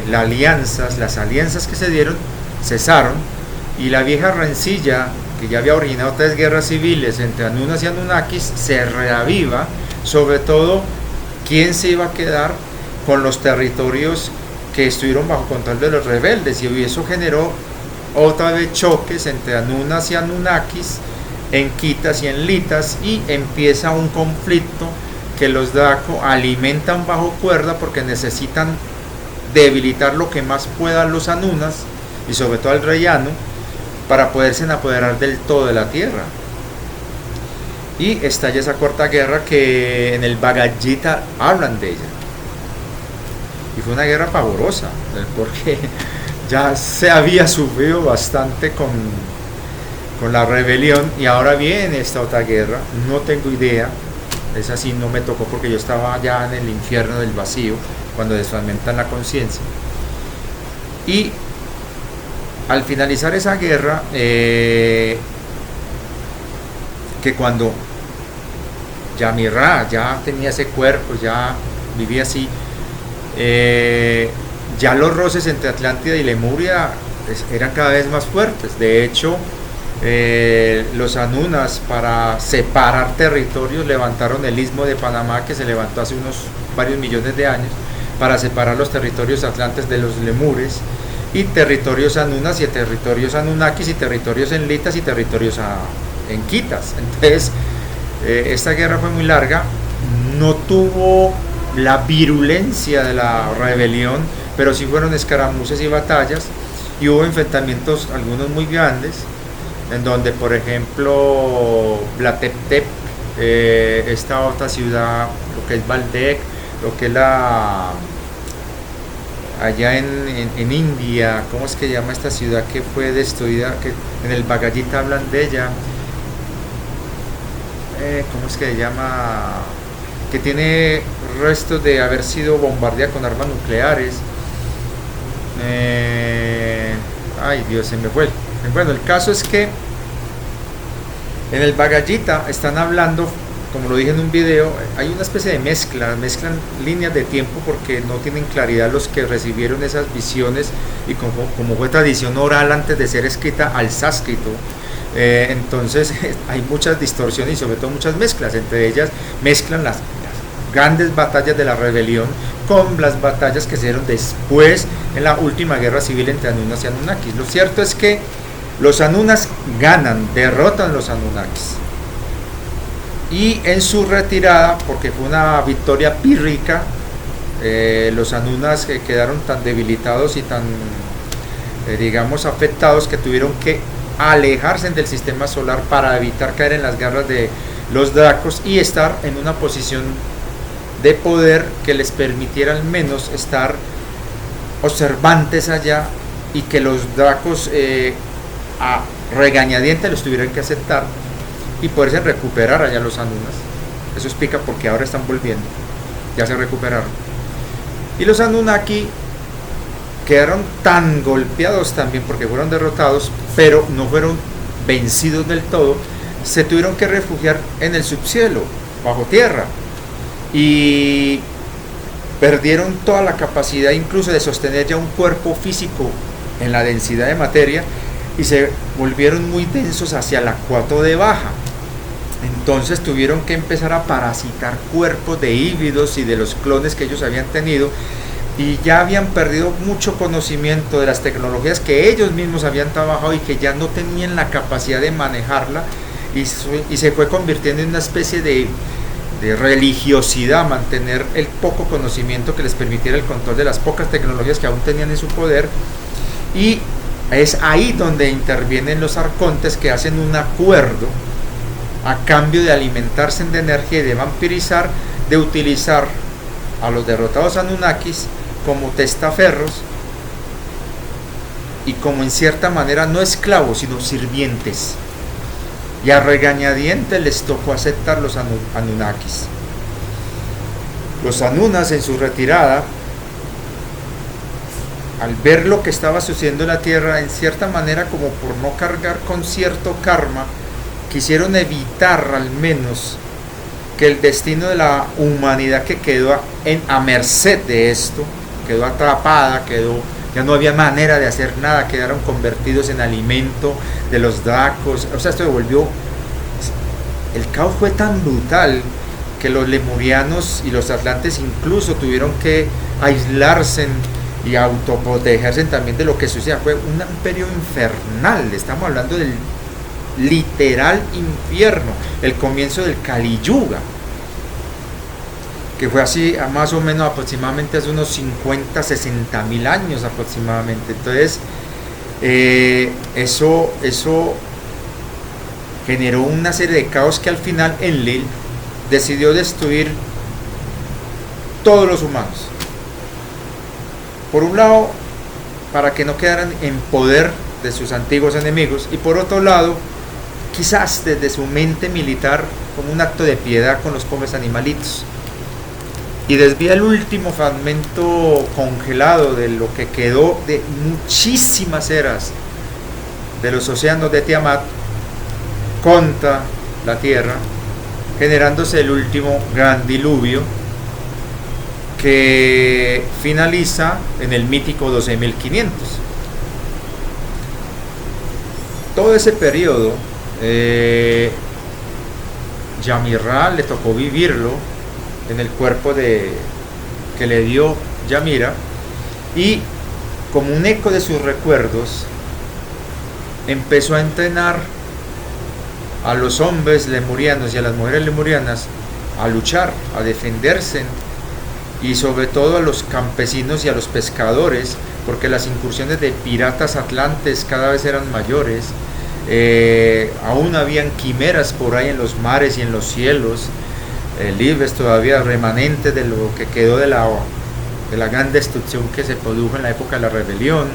las alianzas que se dieron cesaron, y la vieja rencilla que ya había originado 3 guerras civiles entre Anunas y Anunnakis se reaviva, sobre todo quién se iba a quedar con los territorios que estuvieron bajo control de los rebeldes, y eso generó otra vez choques entre Anunas y Anunnakis, en Quitas y en Litas, y empieza un conflicto que los Draco alimentan bajo cuerda porque necesitan debilitar lo que más puedan los Anunas y sobre todo al rey Anu para poderse apoderar del todo de la tierra. Y estalla esa corta guerra que en el Bhagavad Gita hablan de ella, y fue una guerra pavorosa porque ya se había sufrido bastante con la rebelión, y ahora viene esta otra guerra. No tengo idea, esa sí no me tocó porque yo estaba ya en el infierno del vacío cuando desfragmentan la conciencia. Y al finalizar esa guerra, que cuando Yamirá ya tenía ese cuerpo, ya vivía así, ya los roces entre Atlántida y Lemuria eran cada vez más fuertes. De hecho, Los anunas, para separar territorios, levantaron el istmo de Panamá, que se levantó hace unos varios millones de años, para separar los territorios atlantes de los lemures, y territorios anunas y territorios anunnakis y territorios enlitas y territorios enquitas. Entonces, esta guerra fue muy larga, no tuvo la virulencia de la rebelión, pero sí fueron escaramuzas y batallas, y hubo enfrentamientos, algunos muy grandes, en donde, por ejemplo, Blateptep, esta otra ciudad, lo que es Baldec, lo que es allá en India, ¿cómo es que llama esta ciudad que fue destruida? Que en el Bhagavad Gita hablan de ella. ¿Cómo es que se llama? Que tiene restos de haber sido bombardeada con armas nucleares. Ay, Dios, se me fue. Bueno, el caso es que en el Bhagavad Gita están hablando, como lo dije en un video, hay una especie de mezclan líneas de tiempo, porque no tienen claridad los que recibieron esas visiones, y como fue tradición oral antes de ser escrita al sánscrito, entonces hay muchas distorsiones y sobre todo muchas mezclas. Entre ellas mezclan las grandes batallas de la rebelión con las batallas que se dieron después en la última guerra civil entre Anunas y Anunnakis. Lo cierto es que los Anunas ganan, derrotan los Anunnakis, y en su retirada, porque fue una victoria pírrica, los Anunas quedaron tan debilitados y tan, digamos, afectados, que tuvieron que alejarse del sistema solar para evitar caer en las garras de los Dracos y estar en una posición de poder que les permitiera al menos estar observantes allá, y que los Dracos a regañadientes los tuvieran que aceptar y poderse recuperar allá los Anunas. Eso explica por qué ahora están volviendo, ya se recuperaron. Y los Anunnaki quedaron tan golpeados también, porque fueron derrotados, pero no fueron vencidos del todo. Se tuvieron que refugiar en el subcielo, bajo tierra, y perdieron toda la capacidad incluso de sostener ya un cuerpo físico en la densidad de materia, y se volvieron muy densos hacia la 4 de baja. Entonces tuvieron que empezar a parasitar cuerpos de híbridos y de los clones que ellos habían tenido, y ya habían perdido mucho conocimiento de las tecnologías que ellos mismos habían trabajado y que ya no tenían la capacidad de manejarla, y se fue convirtiendo en una especie de religiosidad, mantener el poco conocimiento que les permitiera el control de las pocas tecnologías que aún tenían en su poder. Y es ahí donde intervienen los arcontes, que hacen un acuerdo a cambio de alimentarse de energía y de vampirizar, de utilizar a los derrotados Anunnakis como testaferros y como, en cierta manera, no esclavos sino sirvientes, y a regañadientes les tocó aceptar los Anunnakis. Los Anunas, en su retirada, al ver lo que estaba sucediendo en la Tierra, en cierta manera, como por no cargar con cierto karma, quisieron evitar al menos que el destino de la humanidad, que quedó a merced de esto, quedó atrapada, ya no había manera de hacer nada, quedaron convertidos en alimento de los Dracos. O sea, esto volvió, el caos fue tan brutal que los lemurianos y los atlantes incluso tuvieron que aislarse y autoprotegerse también de lo que sucedía. Fue un imperio infernal, estamos hablando del literal infierno, el comienzo del Kali Yuga, que fue así más o menos aproximadamente hace unos 50, 60 mil años aproximadamente. Entonces eso generó una serie de caos que al final Enlil decidió destruir todos los humanos. Por un lado, para que no quedaran en poder de sus antiguos enemigos, y por otro lado, quizás desde su mente militar, como un acto de piedad con los pobres animalitos, y desvía el último fragmento congelado de lo que quedó de muchísimas eras de los océanos de Tiamat contra la Tierra, generándose el último gran diluvio, que finaliza en el mítico 12.500. todo ese periodo, Yamirra le tocó vivirlo en el cuerpo que le dio Yamira, y como un eco de sus recuerdos empezó a entrenar a los hombres lemurianos y a las mujeres lemurianas a luchar, a defenderse, y sobre todo a los campesinos y a los pescadores, porque las incursiones de piratas atlantes cada vez eran mayores. Aún habían quimeras por ahí en los mares y en los cielos. Libres todavía remanentes de lo que quedó de la gran destrucción que se produjo en la época de la rebelión.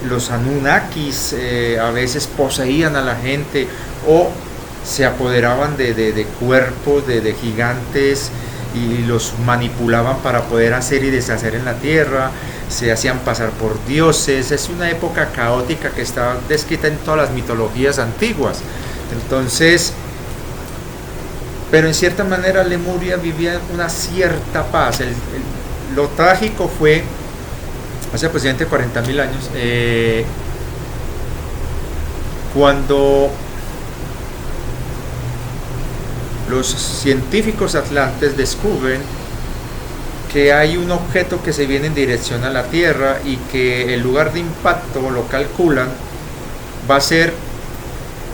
Los Anunnakis a veces poseían a la gente o se apoderaban de cuerpos de gigantes y los manipulaban para poder hacer y deshacer en la tierra, se hacían pasar por dioses. Es una época caótica que está descrita en todas las mitologías antiguas. Entonces, pero en cierta manera Lemuria vivía una cierta paz. Lo trágico fue, hace aproximadamente 40.000 años, cuando los científicos atlantes descubren que hay un objeto que se viene en dirección a la Tierra y que el lugar de impacto, lo calculan, va a ser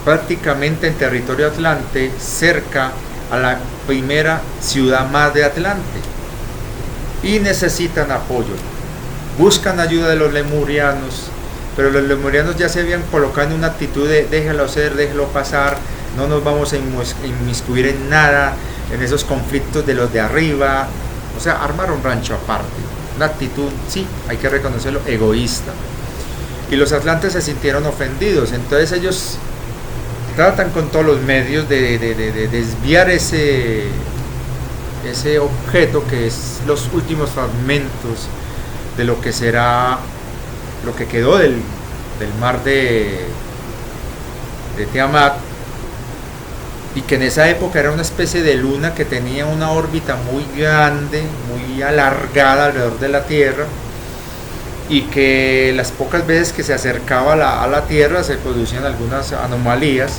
prácticamente en territorio atlante, cerca a la primera ciudad más de Atlante, y necesitan apoyo. Buscan ayuda de los lemurianos, pero los lemurianos ya se habían colocado en una actitud de déjalo ser, déjalo pasar, no nos vamos a inmiscuir en nada, en esos conflictos de los de arriba. O sea, armar un rancho aparte, una actitud, sí, hay que reconocerlo, egoísta. Y los atlantes se sintieron ofendidos, entonces ellos tratan con todos los medios de desviar ese objeto que es los últimos fragmentos de lo que será, lo que quedó del mar de Tiamat, y que en esa época era una especie de luna que tenía una órbita muy grande, muy alargada alrededor de la Tierra, y que las pocas veces que se acercaba a la Tierra se producían algunas anomalías,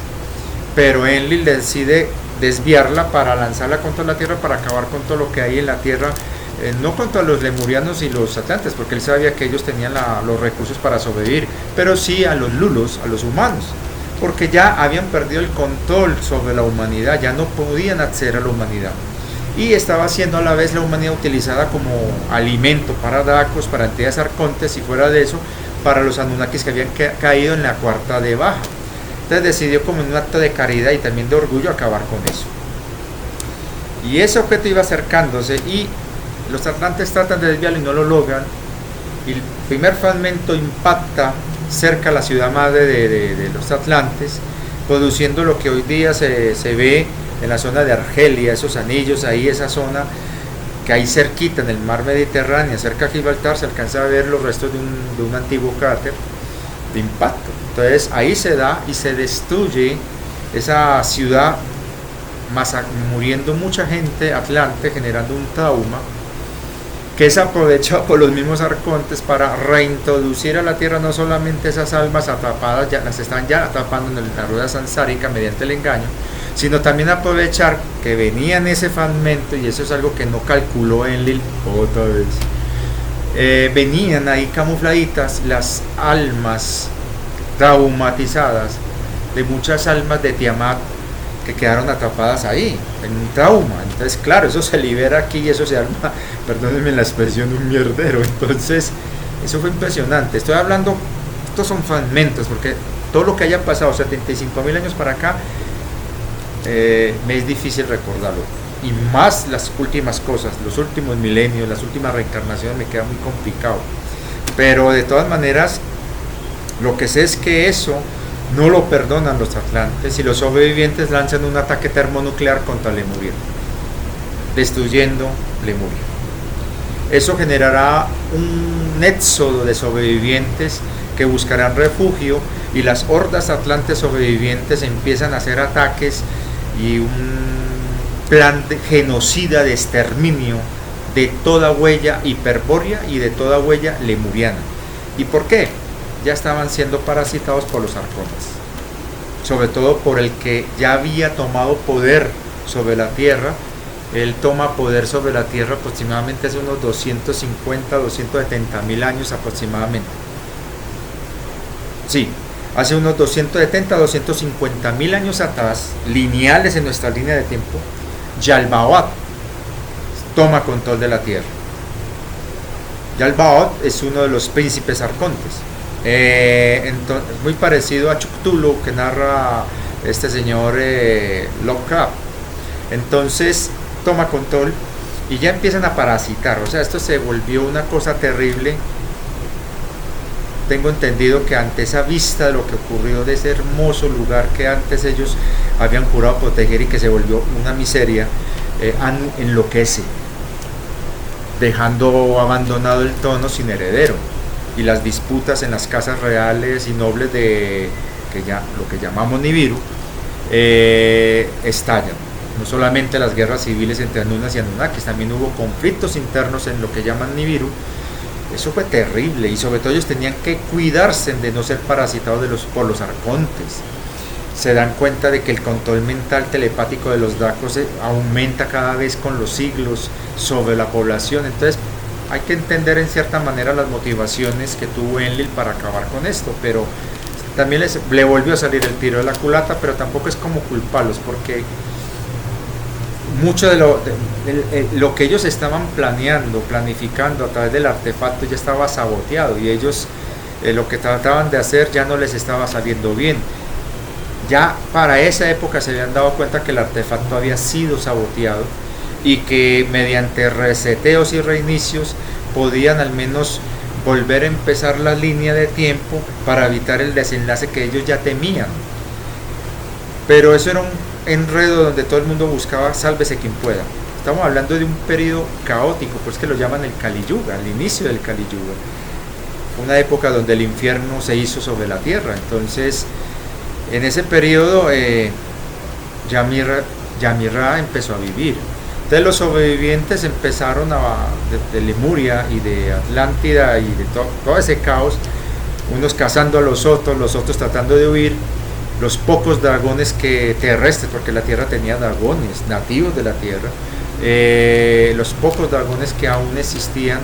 pero Enlil decide desviarla para lanzarla contra la Tierra, para acabar con todo lo que hay en la Tierra, no contra los lemurianos y los atlantes, porque él sabía que ellos tenían los recursos para sobrevivir, pero sí a los lulos, a los humanos, porque ya habían perdido el control sobre la humanidad, ya no podían acceder a la humanidad, y estaba siendo a la vez la humanidad utilizada como alimento para Dracos, para entidades arcontes, y fuera de eso, para los Anunnakis que habían caído en la cuarta de baja. Entonces decidió, como en un acto de caridad y también de orgullo, acabar con eso. Y ese objeto iba acercándose y los atlantes tratan de desviarlo y no lo logran, y el primer fragmento impacta cerca a la ciudad madre de los atlantes, produciendo lo que hoy día se ve en la zona de Argelia, esos anillos ahí, esa zona que hay cerquita en el mar Mediterráneo, cerca de Gibraltar, se alcanza a ver los restos de un antiguo cráter de impacto. Entonces ahí se da y se destruye esa ciudad, muriendo mucha gente atlante, generando un trauma que es aprovechado por los mismos arcontes para reintroducir a la tierra no solamente esas almas atrapadas, ya las están ya atrapando en la rueda sansárica mediante el engaño, sino también aprovechar que venían ese fragmento, y eso es algo que no calculó Enlil otra vez. Venían ahí camufladitas las almas traumatizadas de muchas almas de Tiamat que quedaron atrapadas ahí, en un trauma. Entonces, claro, eso se libera aquí y eso se arma, perdónenme la expresión, un mierdero. Entonces, eso fue impresionante. Estoy hablando, estos son fragmentos, porque todo lo que haya pasado 75.000 años para acá, me es difícil recordarlo. Y más las últimas cosas, los últimos milenios, las últimas reencarnaciones, me queda muy complicado. Pero de todas maneras, lo que sé es que eso no lo perdonan los atlantes, y los sobrevivientes lanzan un ataque termonuclear contra Lemuria, destruyendo Lemuria. Eso generará un éxodo de sobrevivientes que buscarán refugio, y las hordas atlantes sobrevivientes empiezan a hacer ataques y un plan de genocida, de exterminio de toda huella hiperbórea y de toda huella lemuriana. ¿Y por qué? ya estaban siendo parasitados por los arcontes, sobre todo por el que ya había tomado poder sobre la tierra. Él toma poder sobre la tierra aproximadamente hace unos 250, 270 mil años aproximadamente. Sí, hace unos 270, 250 mil años atrás, lineales en nuestra línea de tiempo, Yalbaoth toma control de la tierra. Yalbaoth es uno de los príncipes arcontes. Entonces, muy parecido a Chuktulu que narra este señor Lovecraft. Entonces toma control y ya empiezan a parasitar. O sea, esto se volvió una cosa terrible. Tengo entendido que ante esa vista de lo que ocurrió, de ese hermoso lugar que antes ellos habían jurado proteger y que se volvió una miseria, enloquece, dejando abandonado el trono sin heredero, y las disputas en las casas reales y nobles de lo que llamamos Nibiru estallan. No solamente las guerras civiles entre Anunnaki y Anunnakis, también hubo conflictos internos en lo que llaman Nibiru. Eso fue terrible, y sobre todo ellos tenían que cuidarse de no ser parasitados por los arcontes. Se dan cuenta de que el control mental telepático de los Dracos aumenta cada vez con los siglos sobre la población. Entonces hay que entender en cierta manera las motivaciones que tuvo Enlil para acabar con esto, pero también le volvió a salir el tiro de la culata, pero tampoco es como culparlos, porque mucho de lo que ellos estaban planificando a través del artefacto ya estaba saboteado, y ellos lo que trataban de hacer ya no les estaba saliendo bien. Ya para esa época se habían dado cuenta que el artefacto había sido saboteado y que mediante reseteos y reinicios podían al menos volver a empezar la línea de tiempo para evitar el desenlace que ellos ya temían. Pero eso era un enredo donde todo el mundo buscaba sálvese quien pueda. Estamos hablando de un periodo caótico, pues que lo llaman el Kali Yuga, el inicio del Kali Yuga, una época donde el infierno se hizo sobre la tierra. Entonces en ese periodo Yamirra empezó a vivir. Entonces los sobrevivientes empezaron de Lemuria y de Atlántida y de todo ese caos, unos cazando a los otros tratando de huir. Los pocos dragones terrestres, porque la tierra tenía dragones nativos de la tierra, los pocos dragones que aún existían,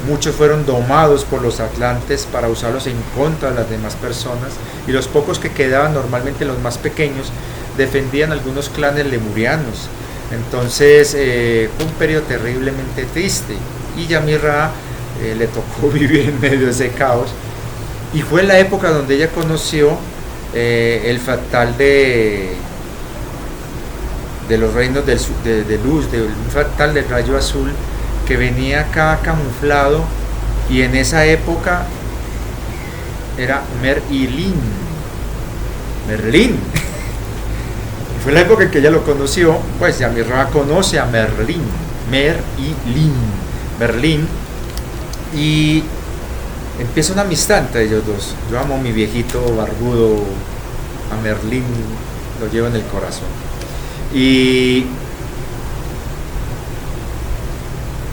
muchos fueron domados por los atlantes para usarlos en contra de las demás personas, y los pocos que quedaban, normalmente los más pequeños, defendían algunos clanes lemurianos. Entonces fue un periodo terriblemente triste, y Yamirra le tocó vivir en medio de ese caos, y fue la época donde ella conoció el fractal de los reinos de luz, un fractal del rayo azul que venía acá camuflado, y en esa época era Merlín. Fue la época en que ella lo conoció. Pues Yamirra conoce a Merlín, y empieza una amistad entre ellos dos. Yo amo a mi viejito barbudo, a Merlín, lo llevo en el corazón. Y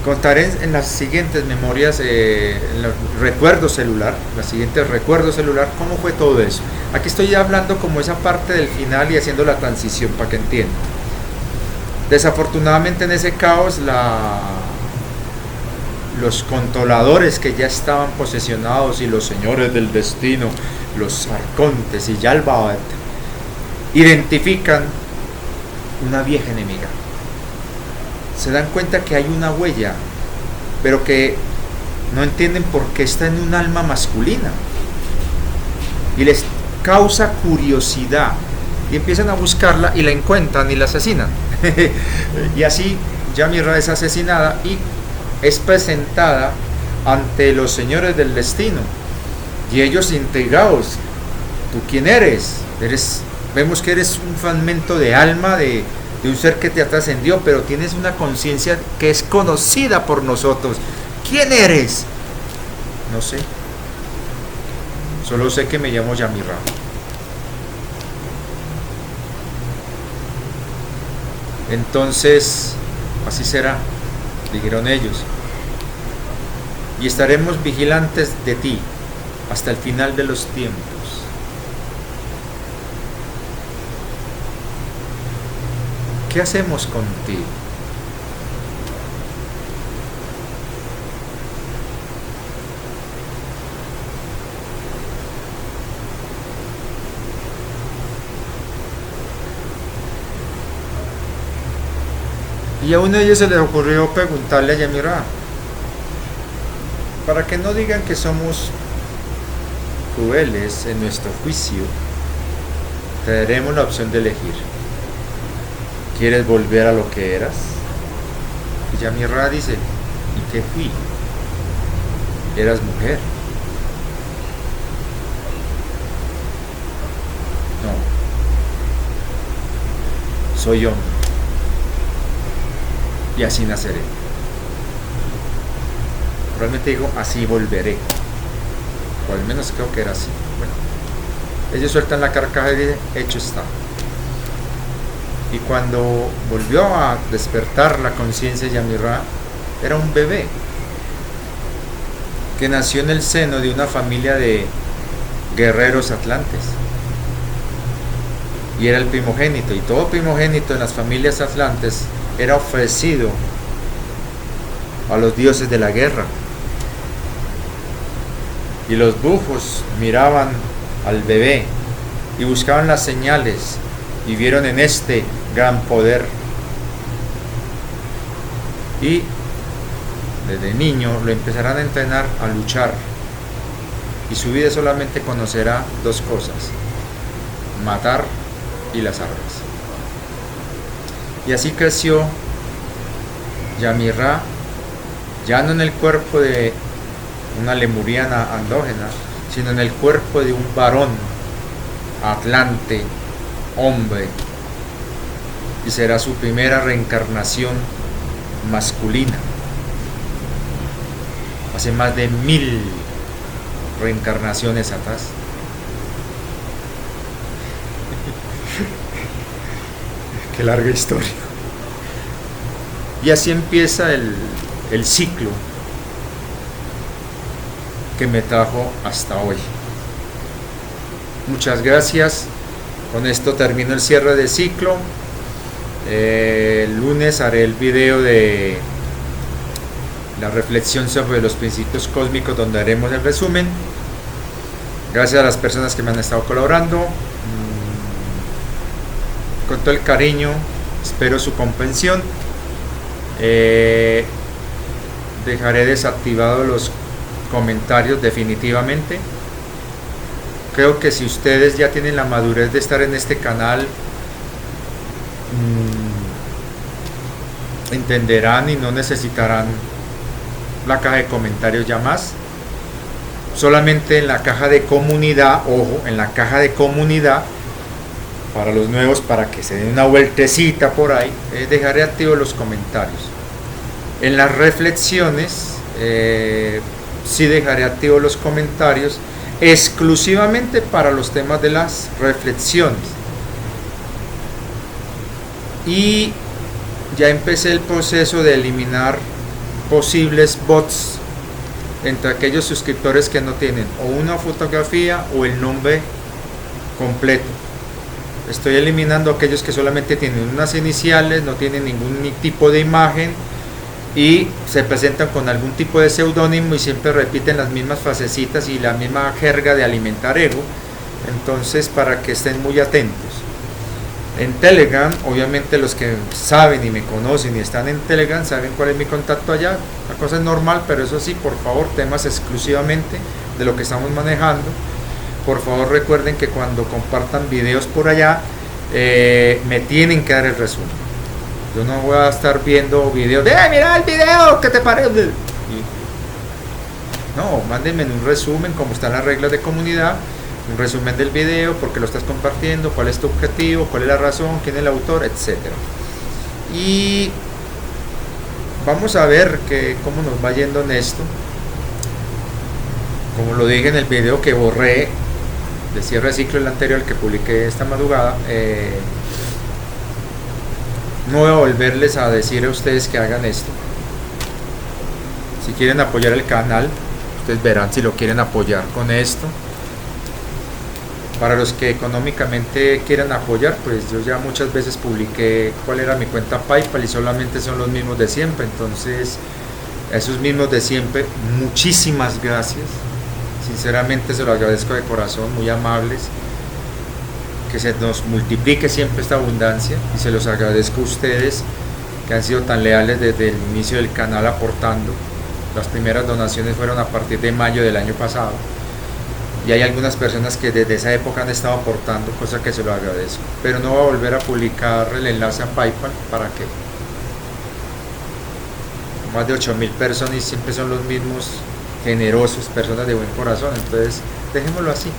contaré en las siguientes memorias, en los recuerdos celular, cómo fue todo eso. Aquí estoy hablando como esa parte del final y haciendo la transición para que entiendan. Desafortunadamente en ese caos los controladores que ya estaban posesionados y los señores del destino, los arcontes y Yalbaoth, identifican una vieja enemiga. Se dan cuenta que hay una huella, pero que no entienden por qué está en un alma masculina, y les causa curiosidad, y empiezan a buscarla y la encuentran y la asesinan. Y así Yamirra es asesinada y es presentada ante los señores del destino, y ellos intrigados: ¿tú quién eres? Vemos que eres un fragmento de alma de un ser que te trascendió, pero tienes una conciencia que es conocida por nosotros. ¿Quién eres? No sé, solo sé que me llamo Yamirra. Entonces así será, dijeron ellos, y estaremos vigilantes de ti. hasta el final de los tiempos. ¿Qué hacemos contigo? Y a uno de ellos se les ocurrió preguntarle a Yamirá, para que no digan que somos crueles en nuestro juicio, te daremos la opción de elegir. ¿Quieres volver a lo que eras? Y Yamirá dice, ¿y qué fui? Eras mujer. No, soy hombre. Y así naceré. Realmente digo, así volveré. O al menos creo que era así. Bueno, ellos sueltan la carcaja y dicen, hecho está. Y cuando volvió a despertar la conciencia de Yamirá, era un bebé que nació en el seno de una familia de guerreros atlantes. Y era el primogénito. Y todo primogénito en las familias atlantes era ofrecido a los dioses de la guerra. Y los brujos miraban al bebé y buscaban las señales y vieron en este gran poder. Y desde niño lo empezarán a entrenar a luchar. Y su vida solamente conocerá dos cosas: matar y las armas. Y así creció Yamirá, ya no en el cuerpo de una lemuriana andrógena, sino en el cuerpo de un varón atlante, hombre, y será su primera reencarnación masculina. Hace más de 1000 reencarnaciones atrás. Qué larga historia. Y así empieza el ciclo que me trajo hasta hoy. Muchas gracias. Con esto termino el cierre de ciclo. El lunes haré el video de la reflexión sobre los principios cósmicos, donde haremos el resumen. Gracias a las personas que me han estado colaborando. Con todo el cariño, espero su comprensión. Dejaré desactivados los comentarios definitivamente. Creo que si ustedes ya tienen la madurez de estar en este canal, entenderán y no necesitarán la caja de comentarios ya más. Solamente en la caja de comunidad, ojo, en la caja de comunidad, para los nuevos, para que se den una vueltecita por ahí, dejaré activos los comentarios. En las reflexiones sí dejaré activos los comentarios exclusivamente para los temas de las reflexiones. Y ya empecé el proceso de eliminar posibles bots entre aquellos suscriptores que no tienen o una fotografía o el nombre completo. Estoy eliminando aquellos que solamente tienen unas iniciales, no tienen ningún tipo de imagen y se presentan con algún tipo de seudónimo y siempre repiten las mismas frasecitas y la misma jerga de alimentar ego. Entonces, para que estén muy atentos. En Telegram, obviamente los que saben y me conocen y están en Telegram saben cuál es mi contacto allá. La cosa es normal, pero eso sí, por favor, temas exclusivamente de lo que estamos manejando. Por favor, recuerden que cuando compartan videos por allá, me tienen que dar el resumen. Yo no voy a estar viendo videos de mira el video, ¿qué te parece? No, mándenme un resumen, como están las reglas de comunidad, un resumen del video, por qué lo estás compartiendo, cuál es tu objetivo, cuál es la razón, quién es el autor, etcétera. Y vamos a ver cómo nos va yendo en esto. Como lo dije en el video que borré de cierre de ciclo, el anterior que publiqué esta madrugada, no voy a volverles a decir a ustedes que hagan esto. Si quieren apoyar el canal, Entonces verán si lo quieren apoyar con esto. Para los que económicamente quieran apoyar, pues yo ya muchas veces publiqué cuál era mi cuenta PayPal y solamente son los mismos de siempre. Entonces, a esos mismos de siempre, muchísimas gracias. Sinceramente se lo agradezco de corazón, muy amables. Que se nos multiplique siempre esta abundancia y se los agradezco a ustedes que han sido tan leales desde el inicio del canal aportando. Las primeras donaciones fueron a partir de mayo del año pasado. Y hay algunas personas que desde esa época han estado aportando, cosa que se lo agradezco. Pero no voy a volver a publicar el enlace a PayPal, ¿para qué? Más de 8.000 personas y siempre son los mismos generosos, personas de buen corazón. Entonces, dejémoslo así.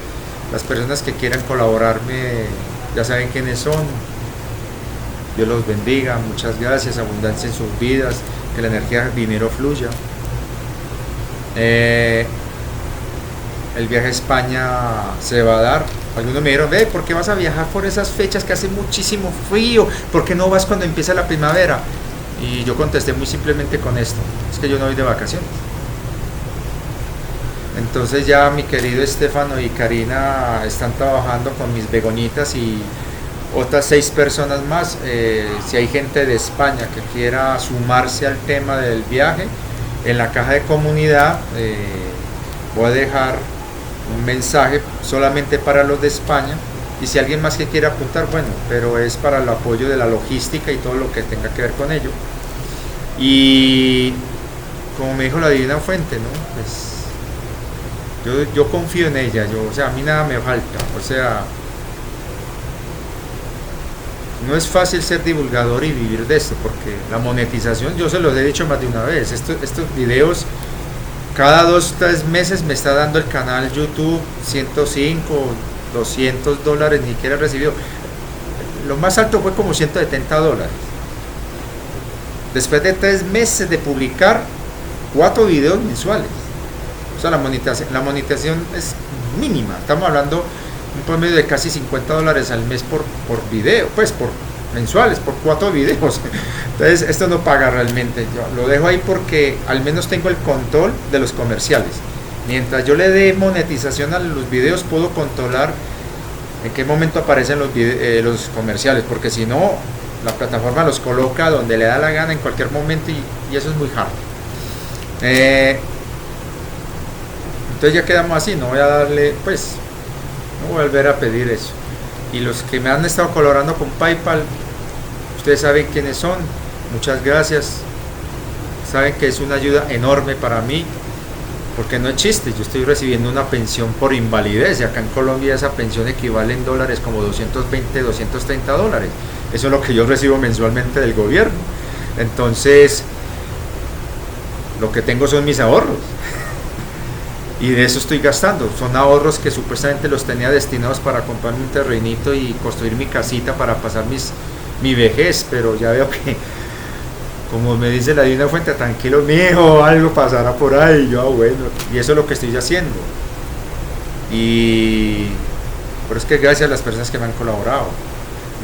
Las personas que quieran colaborarme ya saben quiénes son. Dios los bendiga, muchas gracias, abundancia en sus vidas, que la energía del dinero fluya. El viaje a España se va a dar. Algunos me dijeron, ¿por qué vas a viajar por esas fechas que hace muchísimo frío? ¿Por qué no vas cuando empieza la primavera? Y yo contesté muy simplemente con esto, es que yo no voy de vacaciones. Entonces ya mi querido Estefano y Karina están trabajando con mis begonitas y otras 6 personas más. Si hay gente de España que quiera sumarse al tema del viaje, en la caja de comunidad voy a dejar un mensaje solamente para los de España, y si alguien más que quiera apuntar, bueno, pero es para el apoyo de la logística y todo lo que tenga que ver con ello. Y como me dijo la Divina Fuente, ¿no? Pues yo confío en ella, o sea, a mí nada me falta, o sea, no es fácil ser divulgador y vivir de esto, porque la monetización, yo se los he dicho más de una vez, estos videos cada 2-3 meses me está dando el canal YouTube 105, $200, ni siquiera he recibido. Lo más alto fue como $170. Después de 3 meses de publicar 4 videos mensuales. O sea, la monetización es mínima. Estamos hablando un promedio de casi $50 al mes por video, pues por mensuales, por 4 videos. Entonces esto no paga realmente. Yo lo dejo ahí porque al menos tengo el control de los comerciales. Mientras yo le dé monetización a los videos, puedo controlar en qué momento aparecen los comerciales, porque si no, la plataforma los coloca donde le da la gana en cualquier momento, y eso es muy hard. Entonces ya quedamos así, no voy a darle, pues, no voy a volver a pedir eso. Y los que me han estado colaborando con PayPal, ustedes saben quiénes son, muchas gracias. Saben que es una ayuda enorme para mí, porque no es chiste, yo estoy recibiendo una pensión por invalidez, y acá en Colombia esa pensión equivale en dólares como $220, $230. Eso es lo que yo recibo mensualmente del gobierno. Entonces, lo que tengo son mis ahorros. Y de eso estoy gastando. Son ahorros que supuestamente los tenía destinados para comprarme un terrenito y construir mi casita para pasar mi vejez, pero ya veo que, como me dice la Divina Fuente, tranquilo mijo, algo pasará por ahí. Y yo, bueno, y eso es lo que estoy haciendo. Y por eso es que gracias a las personas que me han colaborado,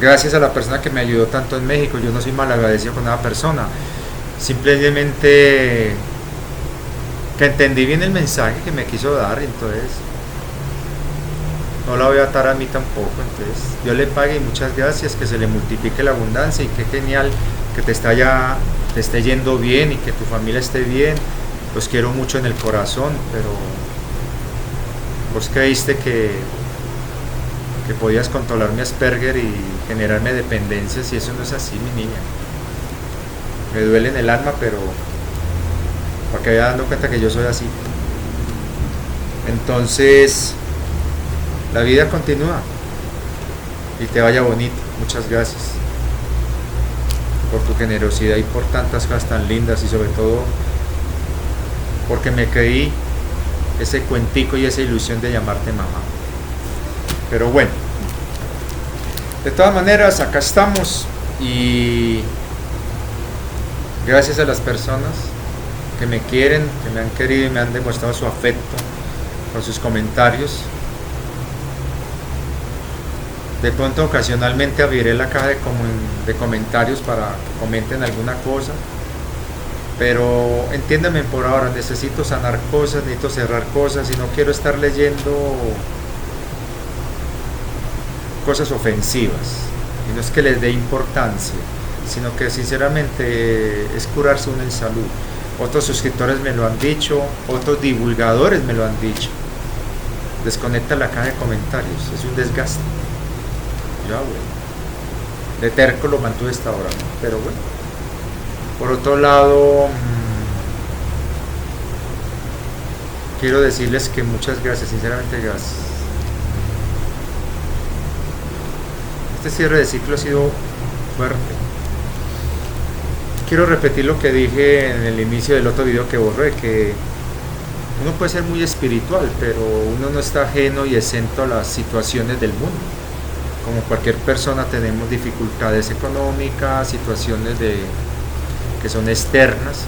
gracias a la persona que me ayudó tanto en México. Yo no soy mal agradecido con nada persona, simplemente que entendí bien el mensaje que me quiso dar, entonces no la voy a atar a mí tampoco. Entonces Dios le pague y muchas gracias, que se le multiplique la abundancia, y qué genial que te esté yendo bien y que tu familia esté bien. Los quiero mucho en el corazón, pero vos creíste que podías controlar mi Asperger y generarme dependencias, y eso no es así, mi niña. Me duele en el alma, pero para que vaya dando cuenta que yo soy así. Entonces, la vida continúa y te vaya bonito. Muchas gracias por tu generosidad y por tantas cosas tan lindas, y sobre todo porque me creí ese cuentico y esa ilusión de llamarte mamá. Pero bueno, de todas maneras, acá estamos, y gracias a las personas que me quieren, que me han querido y me han demostrado su afecto con sus comentarios. De pronto, ocasionalmente abriré la caja de comentarios para que comenten alguna cosa. pero entiéndame por ahora, necesito sanar cosas, necesito cerrar cosas y no quiero estar leyendo cosas ofensivas. Y no es que les dé importancia, sino que sinceramente es curarse uno en salud. Otros suscriptores me lo han dicho, otros divulgadores me lo han dicho. Desconecta la caja de comentarios, es un desgaste. Ya bueno, de terco lo mantuve hasta ahora, ¿no? Pero bueno. Por otro lado, quiero decirles que muchas gracias, sinceramente gracias. Este cierre de ciclo ha sido fuerte. Quiero repetir lo que dije en el inicio del otro video que borré, que uno puede ser muy espiritual, pero uno no está ajeno y exento a las situaciones del mundo. Como cualquier persona tenemos dificultades económicas, situaciones que son externas.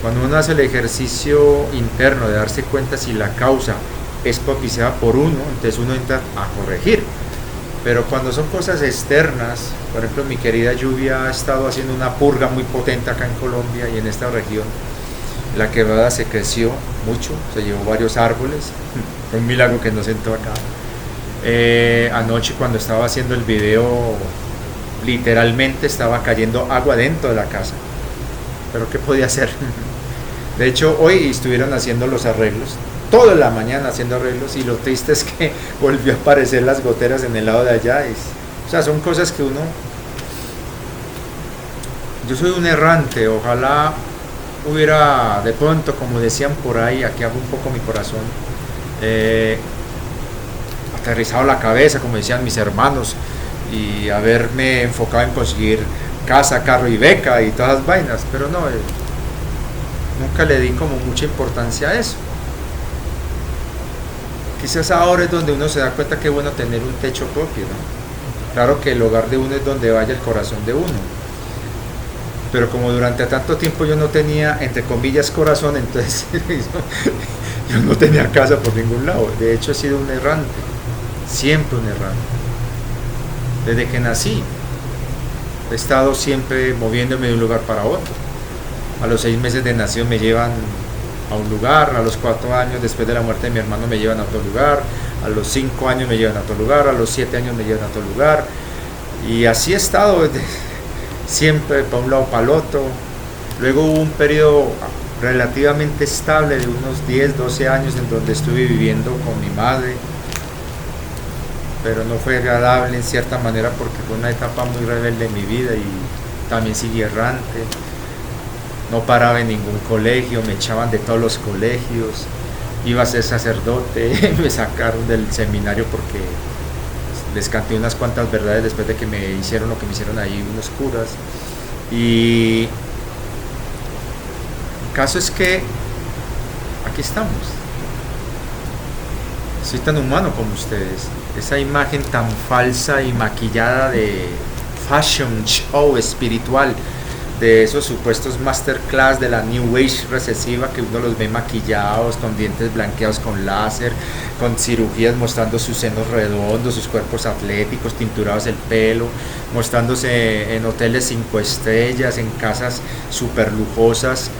Cuando uno hace el ejercicio interno de darse cuenta si la causa es propiciada por uno, entonces uno entra a corregir. Pero cuando son cosas externas, por ejemplo, mi querida lluvia ha estado haciendo una purga muy potente acá en Colombia y en esta región. La quebrada se creció mucho, se llevó varios árboles, fue un milagro que no sentó acá. Anoche cuando estaba haciendo el video, literalmente estaba cayendo agua dentro de la casa. Pero ¿qué podía hacer? De hecho, hoy estuvieron haciendo los arreglos, toda la mañana haciendo arreglos, y lo triste es que volvió a aparecer las goteras en el lado de allá. O sea, son cosas que uno... Yo soy un errante, ojalá hubiera de pronto, como decían por ahí, aquí hago un poco mi corazón, aterrizado la cabeza, como decían mis hermanos, y haberme enfocado en conseguir casa, carro y beca y todas las vainas, pero no, nunca le di como mucha importancia a eso. Quizás ahora es donde uno se da cuenta que es bueno tener un techo propio, ¿no? Claro que el hogar de uno es donde vaya el corazón de uno, pero como durante tanto tiempo yo no tenía, entre comillas, corazón, entonces yo no tenía casa por ningún lado. De hecho he sido un errante, siempre un errante, desde que nací. He estado siempre moviéndome de un lugar para otro. A los 6 meses de nación me llevan a un lugar, a los 4 años después de la muerte de mi hermano me llevan a otro lugar, a los 5 años me llevan a otro lugar, a los 7 años me llevan a otro lugar, y así he estado siempre para un lado para el otro. Luego hubo un periodo relativamente estable de unos 10, 12 años en donde estuve viviendo con mi madre, pero no fue agradable en cierta manera porque fue una etapa muy rebelde en mi vida y también seguí errante. No paraba en ningún colegio, me echaban de todos los colegios, iba a ser sacerdote, me sacaron del seminario porque les canté unas cuantas verdades después de que me hicieron lo que me hicieron ahí unos curas. Y el caso es que aquí estamos. Soy tan humano como ustedes. Esa imagen tan falsa y maquillada de fashion show espiritual, de esos supuestos masterclass de la New Age recesiva, que uno los ve maquillados, con dientes blanqueados con láser, con cirugías, mostrando sus senos redondos, sus cuerpos atléticos, tinturados el pelo, mostrándose en hoteles 5 estrellas, en casas súper lujosas,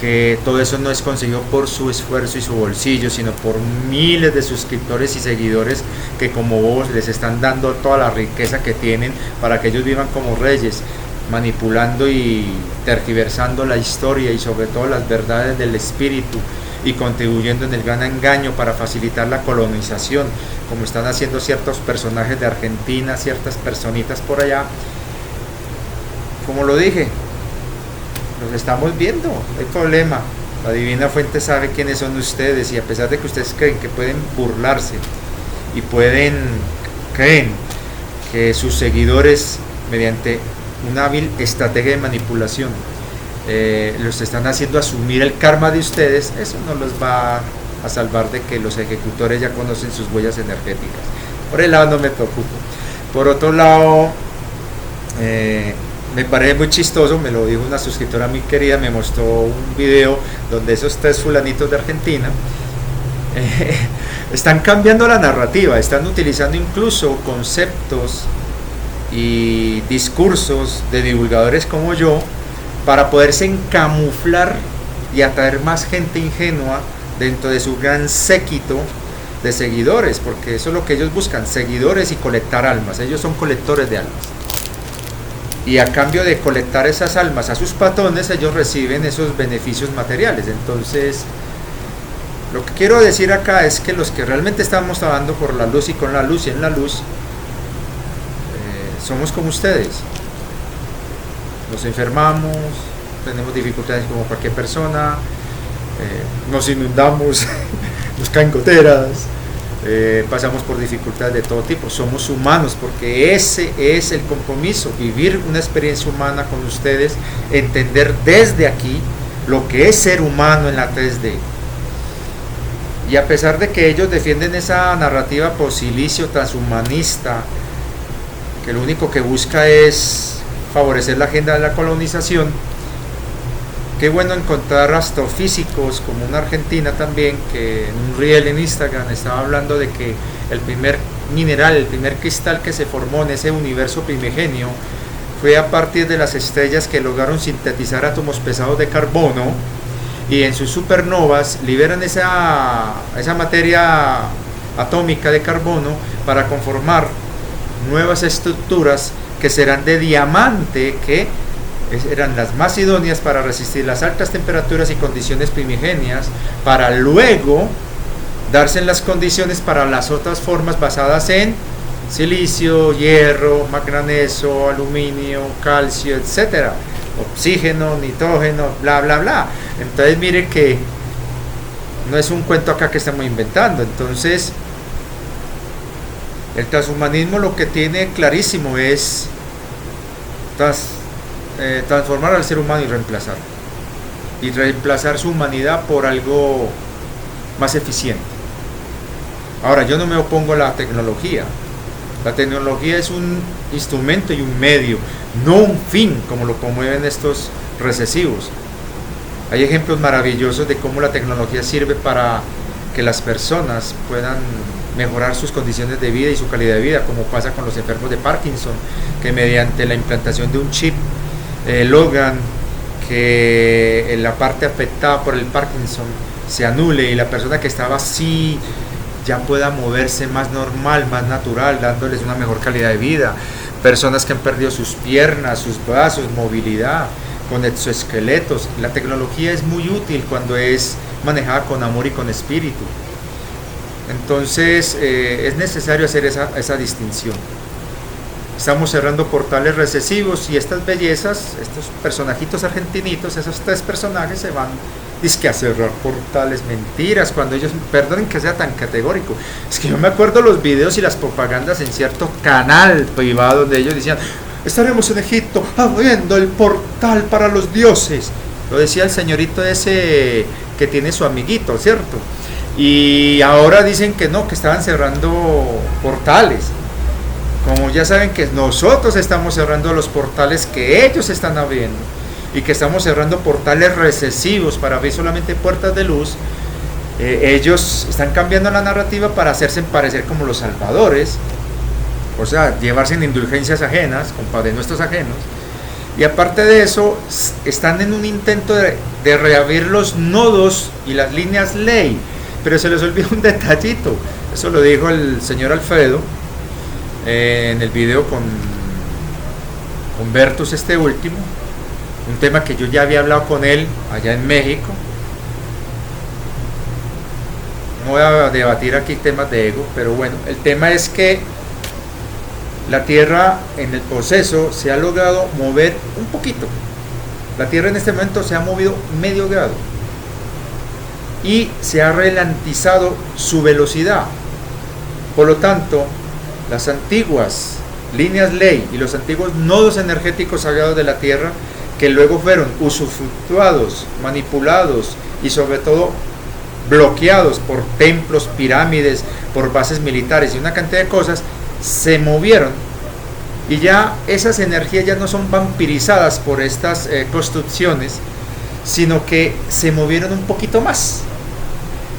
que todo eso no es conseguido por su esfuerzo y su bolsillo, sino por miles de suscriptores y seguidores que como vos les están dando toda la riqueza que tienen para que ellos vivan como reyes, manipulando y tergiversando la historia y sobre todo las verdades del espíritu y contribuyendo en el gran engaño para facilitar la colonización, como están haciendo ciertos personajes de Argentina, ciertas personitas por allá. Como lo dije, los estamos viendo, no hay problema. La divina fuente sabe quiénes son ustedes, y a pesar de que ustedes creen que pueden burlarse y creen que sus seguidores, mediante una hábil estrategia de manipulación, los están haciendo asumir el karma de ustedes, eso no los va a salvar de que los ejecutores ya conocen sus huellas energéticas. Por el lado no me preocupo. Por otro lado, me parece muy chistoso, me lo dijo una suscriptora muy querida, me mostró un video donde esos 3 fulanitos de Argentina están cambiando la narrativa, están utilizando incluso conceptos y discursos de divulgadores como yo, para poderse encamuflar y atraer más gente ingenua dentro de su gran séquito de seguidores, porque eso es lo que ellos buscan, seguidores y colectar almas. Ellos son colectores de almas, y a cambio de colectar esas almas a sus patrones, ellos reciben esos beneficios materiales. Entonces, lo que quiero decir acá es que los que realmente estamos trabajando por la luz y con la luz y en la luz, somos como ustedes. Nos enfermamos, tenemos dificultades como cualquier persona, nos inundamos, nos caen goteras, pasamos por dificultades de todo tipo. Somos humanos, porque ese es el compromiso, vivir una experiencia humana con ustedes, entender desde aquí lo que es ser humano en la 3D. Y a pesar de que ellos defienden esa narrativa posilicio transhumanista, que lo único que busca es favorecer la agenda de la colonización, qué bueno encontrar astrofísicos como una argentina también, que en un reel en Instagram estaba hablando de que el primer mineral, el primer cristal que se formó en ese universo primigenio fue a partir de las estrellas que lograron sintetizar átomos pesados de carbono, y en sus supernovas liberan esa materia atómica de carbono para conformar nuevas estructuras que serán de diamante, que eran las más idóneas para resistir las altas temperaturas y condiciones primigenias, para luego darse en las condiciones para las otras formas basadas en silicio, hierro, manganeso, aluminio, calcio, etcétera, oxígeno, nitrógeno, bla bla bla. Entonces mire que no es un cuento acá que estamos inventando. Entonces el transhumanismo lo que tiene clarísimo es transformar al ser humano y reemplazar su humanidad por algo más eficiente. Ahora, yo no me opongo a la tecnología. La tecnología es un instrumento y un medio, no un fin, como lo promueven estos recesivos. Hay ejemplos maravillosos de cómo la tecnología sirve para que las personas puedan mejorar sus condiciones de vida y su calidad de vida, como pasa con los enfermos de Parkinson, que mediante la implantación de un chip logran que la parte afectada por el Parkinson se anule y la persona que estaba así ya pueda moverse más normal, más natural, dándoles una mejor calidad de vida. Personas que han perdido sus piernas, sus brazos, movilidad, con exoesqueletos. La tecnología es muy útil cuando es manejada con amor y con espíritu. Entonces es necesario hacer esa distinción. Estamos cerrando portales recesivos, y estas bellezas, estos personajitos argentinitos, esos 3 personajes se van dizque a cerrar portales. Mentiras, cuando ellos, perdonen que sea tan categórico, es que yo me acuerdo los videos y las propagandas en cierto canal privado donde ellos decían: estaremos en Egipto abriendo el portal para los dioses. Lo decía el señorito ese que tiene su amiguito, ¿cierto? Y ahora dicen que no, que estaban cerrando portales. Como ya saben que nosotros estamos cerrando los portales que ellos están abriendo, y que estamos cerrando portales recesivos para abrir solamente puertas de luz, ellos están cambiando la narrativa para hacerse parecer como los salvadores, o sea, llevarse en indulgencias ajenas, con padres nuestros ajenos. Y aparte de eso, están en un intento de reabrir los nodos y las líneas ley, pero se les olvidó un detallito. Eso lo dijo el señor Alfredo en el video con Bertus, este último, un tema que yo ya había hablado con él allá en México. No voy a debatir aquí temas de ego, pero bueno, el tema es que la Tierra en el proceso se ha logrado mover un poquito. La Tierra en este momento se ha movido medio grado y se ha ralentizado su velocidad. Por lo tanto, las antiguas líneas ley y los antiguos nodos energéticos sagrados de la Tierra, que luego fueron usufructuados, manipulados y sobre todo bloqueados por templos, pirámides, por bases militares y una cantidad de cosas, se movieron, y ya esas energías ya no son vampirizadas por estas construcciones, sino que se movieron un poquito más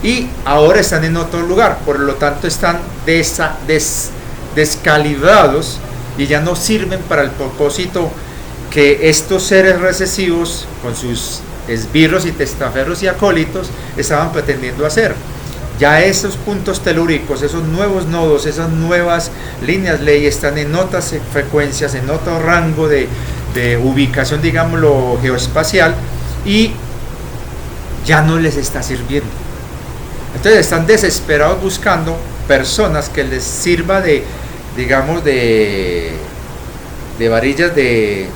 y ahora están en otro lugar. Por lo tanto están descalibrados y ya no sirven para el propósito que estos seres recesivos, con sus esbirros y testaferros y acólitos, estaban pretendiendo hacer. Ya esos puntos telúricos, esos nuevos nodos, esas nuevas líneas ley están en otras frecuencias, en otro rango de ubicación, digámoslo, geoespacial, y ya no les está sirviendo. Entonces están desesperados buscando personas que les sirva de, digamos, de varillas de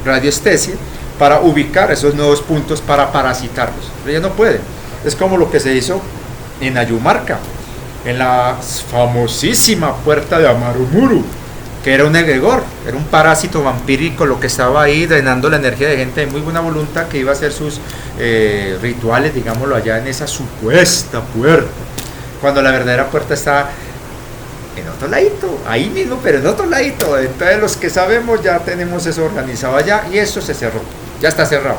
radioestesia para ubicar esos nuevos puntos para parasitarlos. Pero ya no pueden. Es como lo que se hizo en Ayumarca, en la famosísima puerta de Amarumuru, que era un egregor, era un parásito vampírico lo que estaba ahí drenando la energía de gente de muy buena voluntad que iba a hacer sus rituales, digámoslo, allá en esa supuesta puerta, cuando la verdadera puerta está en otro ladito, ahí mismo, pero en otro ladito. Entonces los que sabemos ya tenemos eso organizado allá y eso se cerró, ya está cerrado,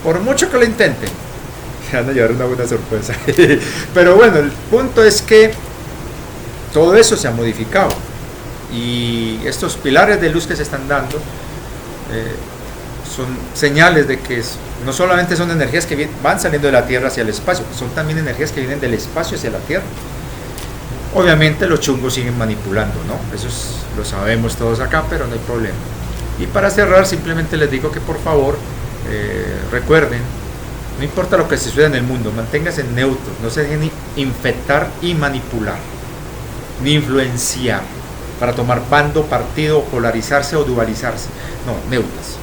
por mucho que lo intenten. Van a llevar una buena sorpresa. Pero bueno, el punto es que todo eso se ha modificado y estos pilares de luz que se están dando son señales de que no solamente son energías que van saliendo de la Tierra hacia el espacio, son también energías que vienen del espacio hacia la Tierra. Obviamente los chungos siguen manipulando, ¿no? Eso lo sabemos todos acá, pero no hay problema. Y para cerrar, simplemente les digo que por favor recuerden, no importa lo que se suceda en el mundo, manténganse neutros, no se dejen infectar y manipular, ni influenciar para tomar bando, partido, polarizarse o dualizarse. No, neutros,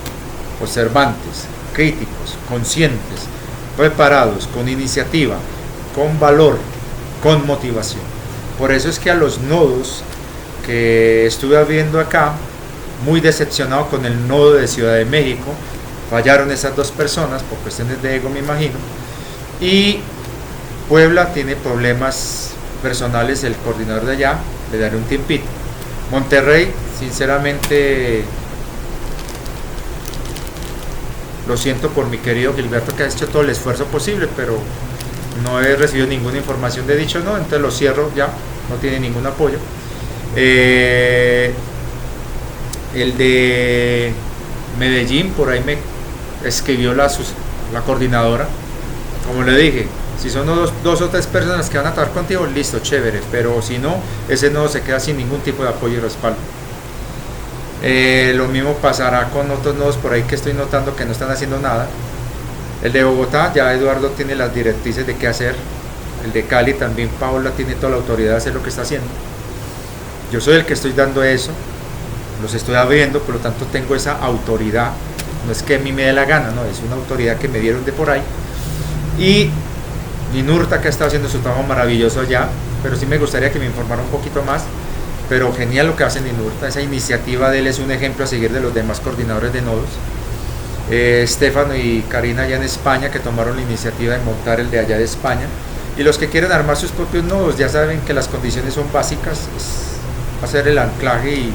observantes, críticos, conscientes, preparados, con iniciativa, con valor, con motivación. Por eso es que a los nodos que estuve viendo acá, muy decepcionado con el nodo de Ciudad de México, fallaron esas dos personas por cuestiones de ego, me imagino, y Puebla tiene problemas personales, el coordinador de allá, le daré un tiempito. Monterrey, sinceramente, lo siento por mi querido Gilberto, que ha hecho todo el esfuerzo posible, pero no he recibido ninguna información de dicho no, entonces lo cierro ya, no tiene ningún apoyo. El de Medellín, por ahí me escribió la coordinadora, como le dije, si son dos o tres personas que van a trabajar contigo, listo, chévere, pero si no, ese nodo se queda sin ningún tipo de apoyo y respaldo. Lo mismo pasará con otros nodos por ahí que estoy notando que no están haciendo nada. El de Bogotá, ya Eduardo tiene las directrices de qué hacer. El de Cali también, Paola tiene toda la autoridad de hacer lo que está haciendo. Yo soy el que estoy dando eso, los estoy abriendo, por lo tanto tengo esa autoridad. No es que a mí me dé la gana, no, es una autoridad que me dieron de por ahí. Y Ninurta, que ha estado haciendo su trabajo maravilloso allá, pero sí me gustaría que me informara un poquito más. Pero genial lo que hace Ninurta, esa iniciativa de él es un ejemplo a seguir de los demás coordinadores de nodos. Estefano y Karina allá en España, que tomaron la iniciativa de montar el de allá de España. Y los que quieren armar sus propios nodos ya saben que las condiciones son básicas, es hacer el anclaje y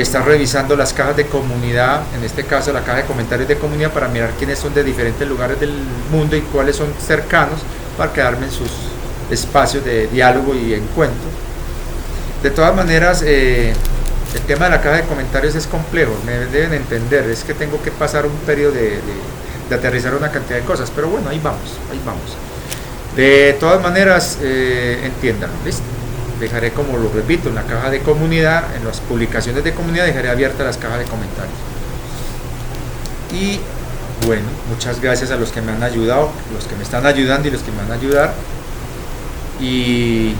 estar revisando las cajas de comunidad, en este caso la caja de comentarios de comunidad, para mirar quiénes son de diferentes lugares del mundo y cuáles son cercanos, para quedarme en sus espacios de diálogo y encuentro. De todas maneras, el tema de la caja de comentarios es complejo, me deben entender, es que tengo que pasar un periodo de aterrizar una cantidad de cosas, pero bueno, ahí vamos. De todas maneras, entiendan, ¿listo? Dejaré, como lo repito, en la caja de comunidad, en las publicaciones de comunidad, dejaré abiertas las cajas de comentarios. Y bueno, muchas gracias a los que me han ayudado, los que me están ayudando y los que me van a ayudar. Y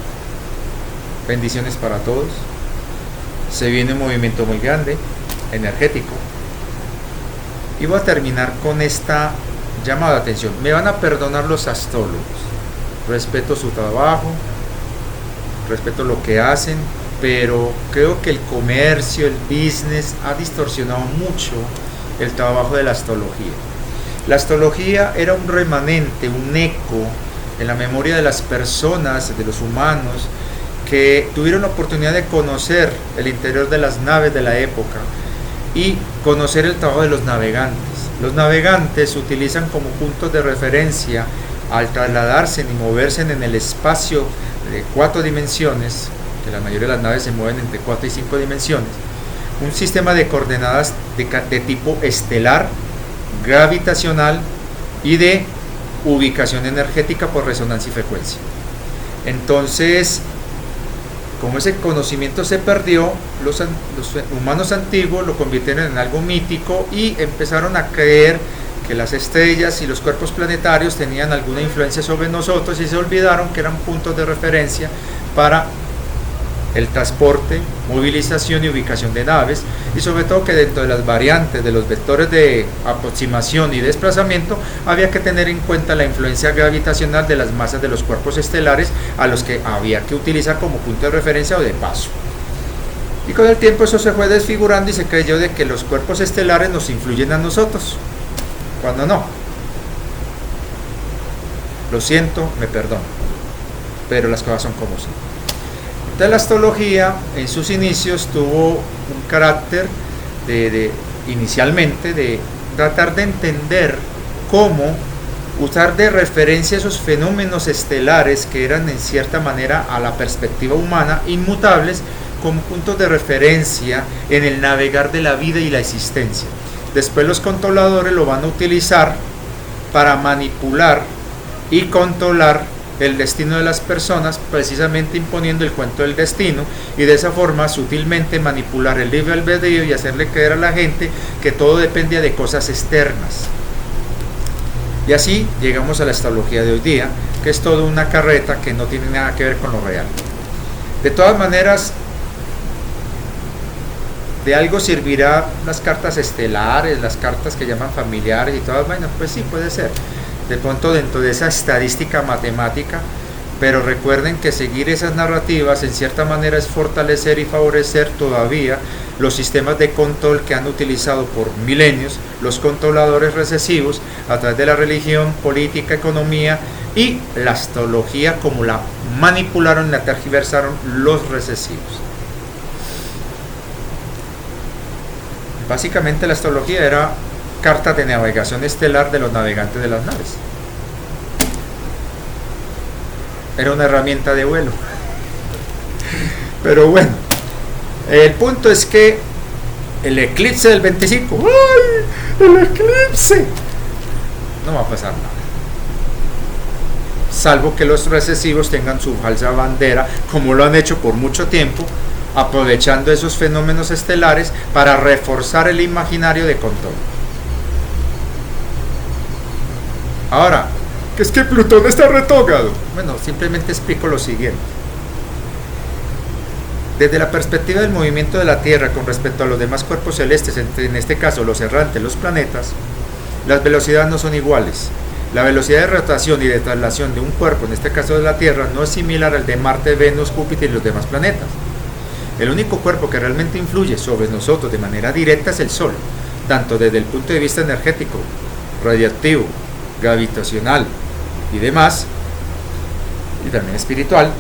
bendiciones para todos. Se viene un movimiento muy grande, energético. Y voy a terminar con esta llamada de atención. Me van a perdonar los astrólogos. Respeto su trabajo, respeto lo que hacen, pero creo que el comercio, el business ha distorsionado mucho el trabajo de la astrología. La astrología era un remanente, un eco en la memoria de las personas, de los humanos, que tuvieron la oportunidad de conocer el interior de las naves de la época y conocer el trabajo de los navegantes. Los navegantes se utilizan como puntos de referencia al trasladarse y moverse en el espacio de 4 dimensiones, que la mayoría de las naves se mueven entre 4 y 5 dimensiones, un sistema de coordenadas de tipo estelar, gravitacional y de ubicación energética por resonancia y frecuencia. Entonces, como ese conocimiento se perdió, los humanos antiguos lo convirtieron en algo mítico y empezaron a creer que las estrellas y los cuerpos planetarios tenían alguna influencia sobre nosotros y se olvidaron que eran puntos de referencia para el transporte, movilización y ubicación de naves, y sobre todo que dentro de las variantes de los vectores de aproximación y desplazamiento había que tener en cuenta la influencia gravitacional de las masas de los cuerpos estelares a los que había que utilizar como punto de referencia o de paso. Y con el tiempo eso se fue desfigurando y se creyó de que los cuerpos estelares nos influyen a nosotros, cuando no. Lo siento, me perdono, pero las cosas son como son. Entonces la astrología en sus inicios tuvo un carácter inicialmente de tratar de entender cómo usar de referencia esos fenómenos estelares que eran en cierta manera a la perspectiva humana inmutables como puntos de referencia en el navegar de la vida y la existencia. Después los controladores lo van a utilizar para manipular y controlar el destino de las personas, precisamente imponiendo el cuento del destino, y de esa forma sutilmente manipular el libre albedrío y hacerle creer a la gente que todo depende de cosas externas. Y así llegamos a la astrología de hoy día, que es toda una carreta que no tiene nada que ver con lo real. De todas maneras, de algo servirá las cartas estelares, las cartas que llaman familiares y todas, bueno, pues sí, puede ser de pronto dentro de esa estadística matemática, pero recuerden que seguir esas narrativas en cierta manera es fortalecer y favorecer todavía los sistemas de control que han utilizado por milenios los controladores recesivos a través de la religión, política, economía y la astrología, como la manipularon, la tergiversaron los recesivos. Básicamente la astrología era cartas de navegación estelar de los navegantes de las naves. Era una herramienta de vuelo. Pero bueno, el punto es que el eclipse del 25, ¡ay! ¡El eclipse! No va a pasar nada. Salvo que los recesivos tengan su falsa bandera, como lo han hecho por mucho tiempo, aprovechando esos fenómenos estelares para reforzar el imaginario de control. Ahora, ¿qué es que Plutón está retrógrado? Bueno, simplemente explico lo siguiente. Desde la perspectiva del movimiento de la Tierra con respecto a los demás cuerpos celestes, en este caso los errantes, los planetas, las velocidades no son iguales. La velocidad de rotación y de traslación de un cuerpo, en este caso de la Tierra, no es similar al de Marte, Venus, Júpiter y los demás planetas. El único cuerpo que realmente influye sobre nosotros de manera directa es el Sol, tanto desde el punto de vista energético, radiactivo, gravitacional y demás, y también espiritual.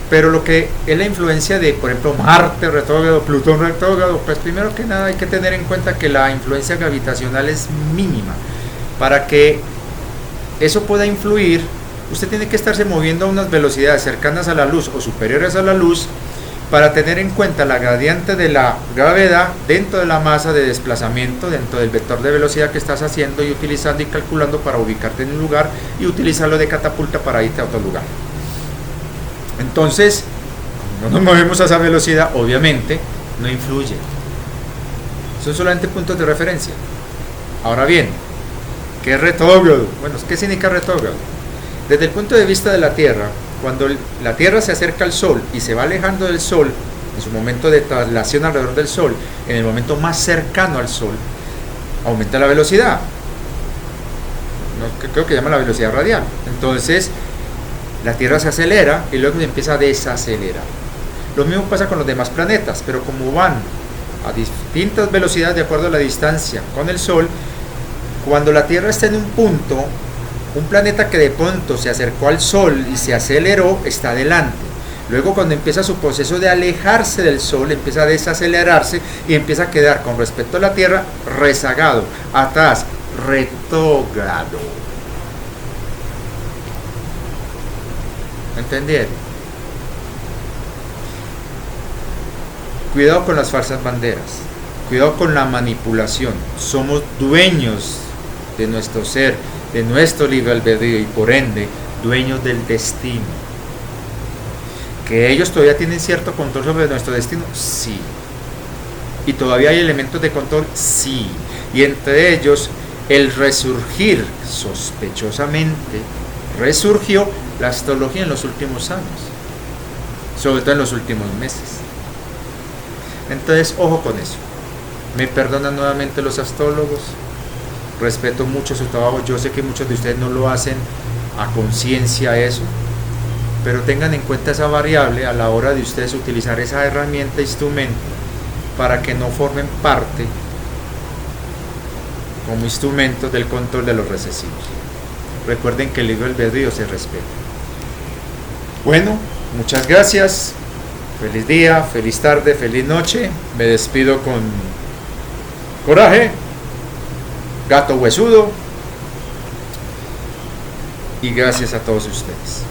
Pero lo que es la influencia de, por ejemplo, Marte retrógrado, Plutón retrógrado, pues primero que nada hay que tener en cuenta que la influencia gravitacional es mínima. Para que eso pueda influir, usted tiene que estarse moviendo a unas velocidades cercanas a la luz o superiores a la luz, para tener en cuenta la gradiente de la gravedad dentro de la masa de desplazamiento, dentro del vector de velocidad que estás haciendo y utilizando y calculando para ubicarte en un lugar y utilizarlo de catapulta para irte a otro lugar. Entonces, no nos movemos a esa velocidad, obviamente no influye. Son solamente puntos de referencia. Ahora bien, ¿qué es retrógrado? Bueno, ¿qué significa retrógrado? Desde el punto de vista de la Tierra, cuando la Tierra se acerca al Sol y se va alejando del Sol, en su momento de traslación alrededor del Sol, en el momento más cercano al Sol, aumenta la velocidad. Creo que llama la velocidad radial. Entonces, la Tierra se acelera y luego se empieza a desacelerar. Lo mismo pasa con los demás planetas, pero como van a distintas velocidades de acuerdo a la distancia con el Sol, cuando la Tierra está en un punto, un planeta que de pronto se acercó al Sol y se aceleró, está adelante. Luego, cuando empieza su proceso de alejarse del Sol, empieza a desacelerarse y empieza a quedar con respecto a la Tierra rezagado, atrás, retrógrado. ¿Entendieron? Cuidado con las falsas banderas, cuidado con la manipulación. Somos dueños de nuestro ser, de nuestro libre albedrío y por ende dueños del destino. ¿Que ellos todavía tienen cierto control sobre nuestro destino? Sí. ¿Y todavía hay elementos de control? Sí. Y entre ellos el resurgir, sospechosamente, resurgió la astrología en los últimos años, sobre todo en los últimos meses. Entonces, ojo con eso. Me perdonan nuevamente los astrólogos, respeto mucho su trabajo, yo sé que muchos de ustedes no lo hacen a conciencia eso, pero tengan en cuenta esa variable a la hora de ustedes utilizar esa herramienta, instrumento, para que no formen parte como instrumento del control de los recesivos. Recuerden que el libre albedrío se respeta. Bueno, muchas gracias. Feliz día, feliz tarde, feliz noche. Me despido con coraje, gato huesudo. Y gracias a todos ustedes.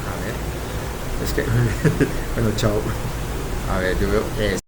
A ver, es que bueno, chao. A ver, yo veo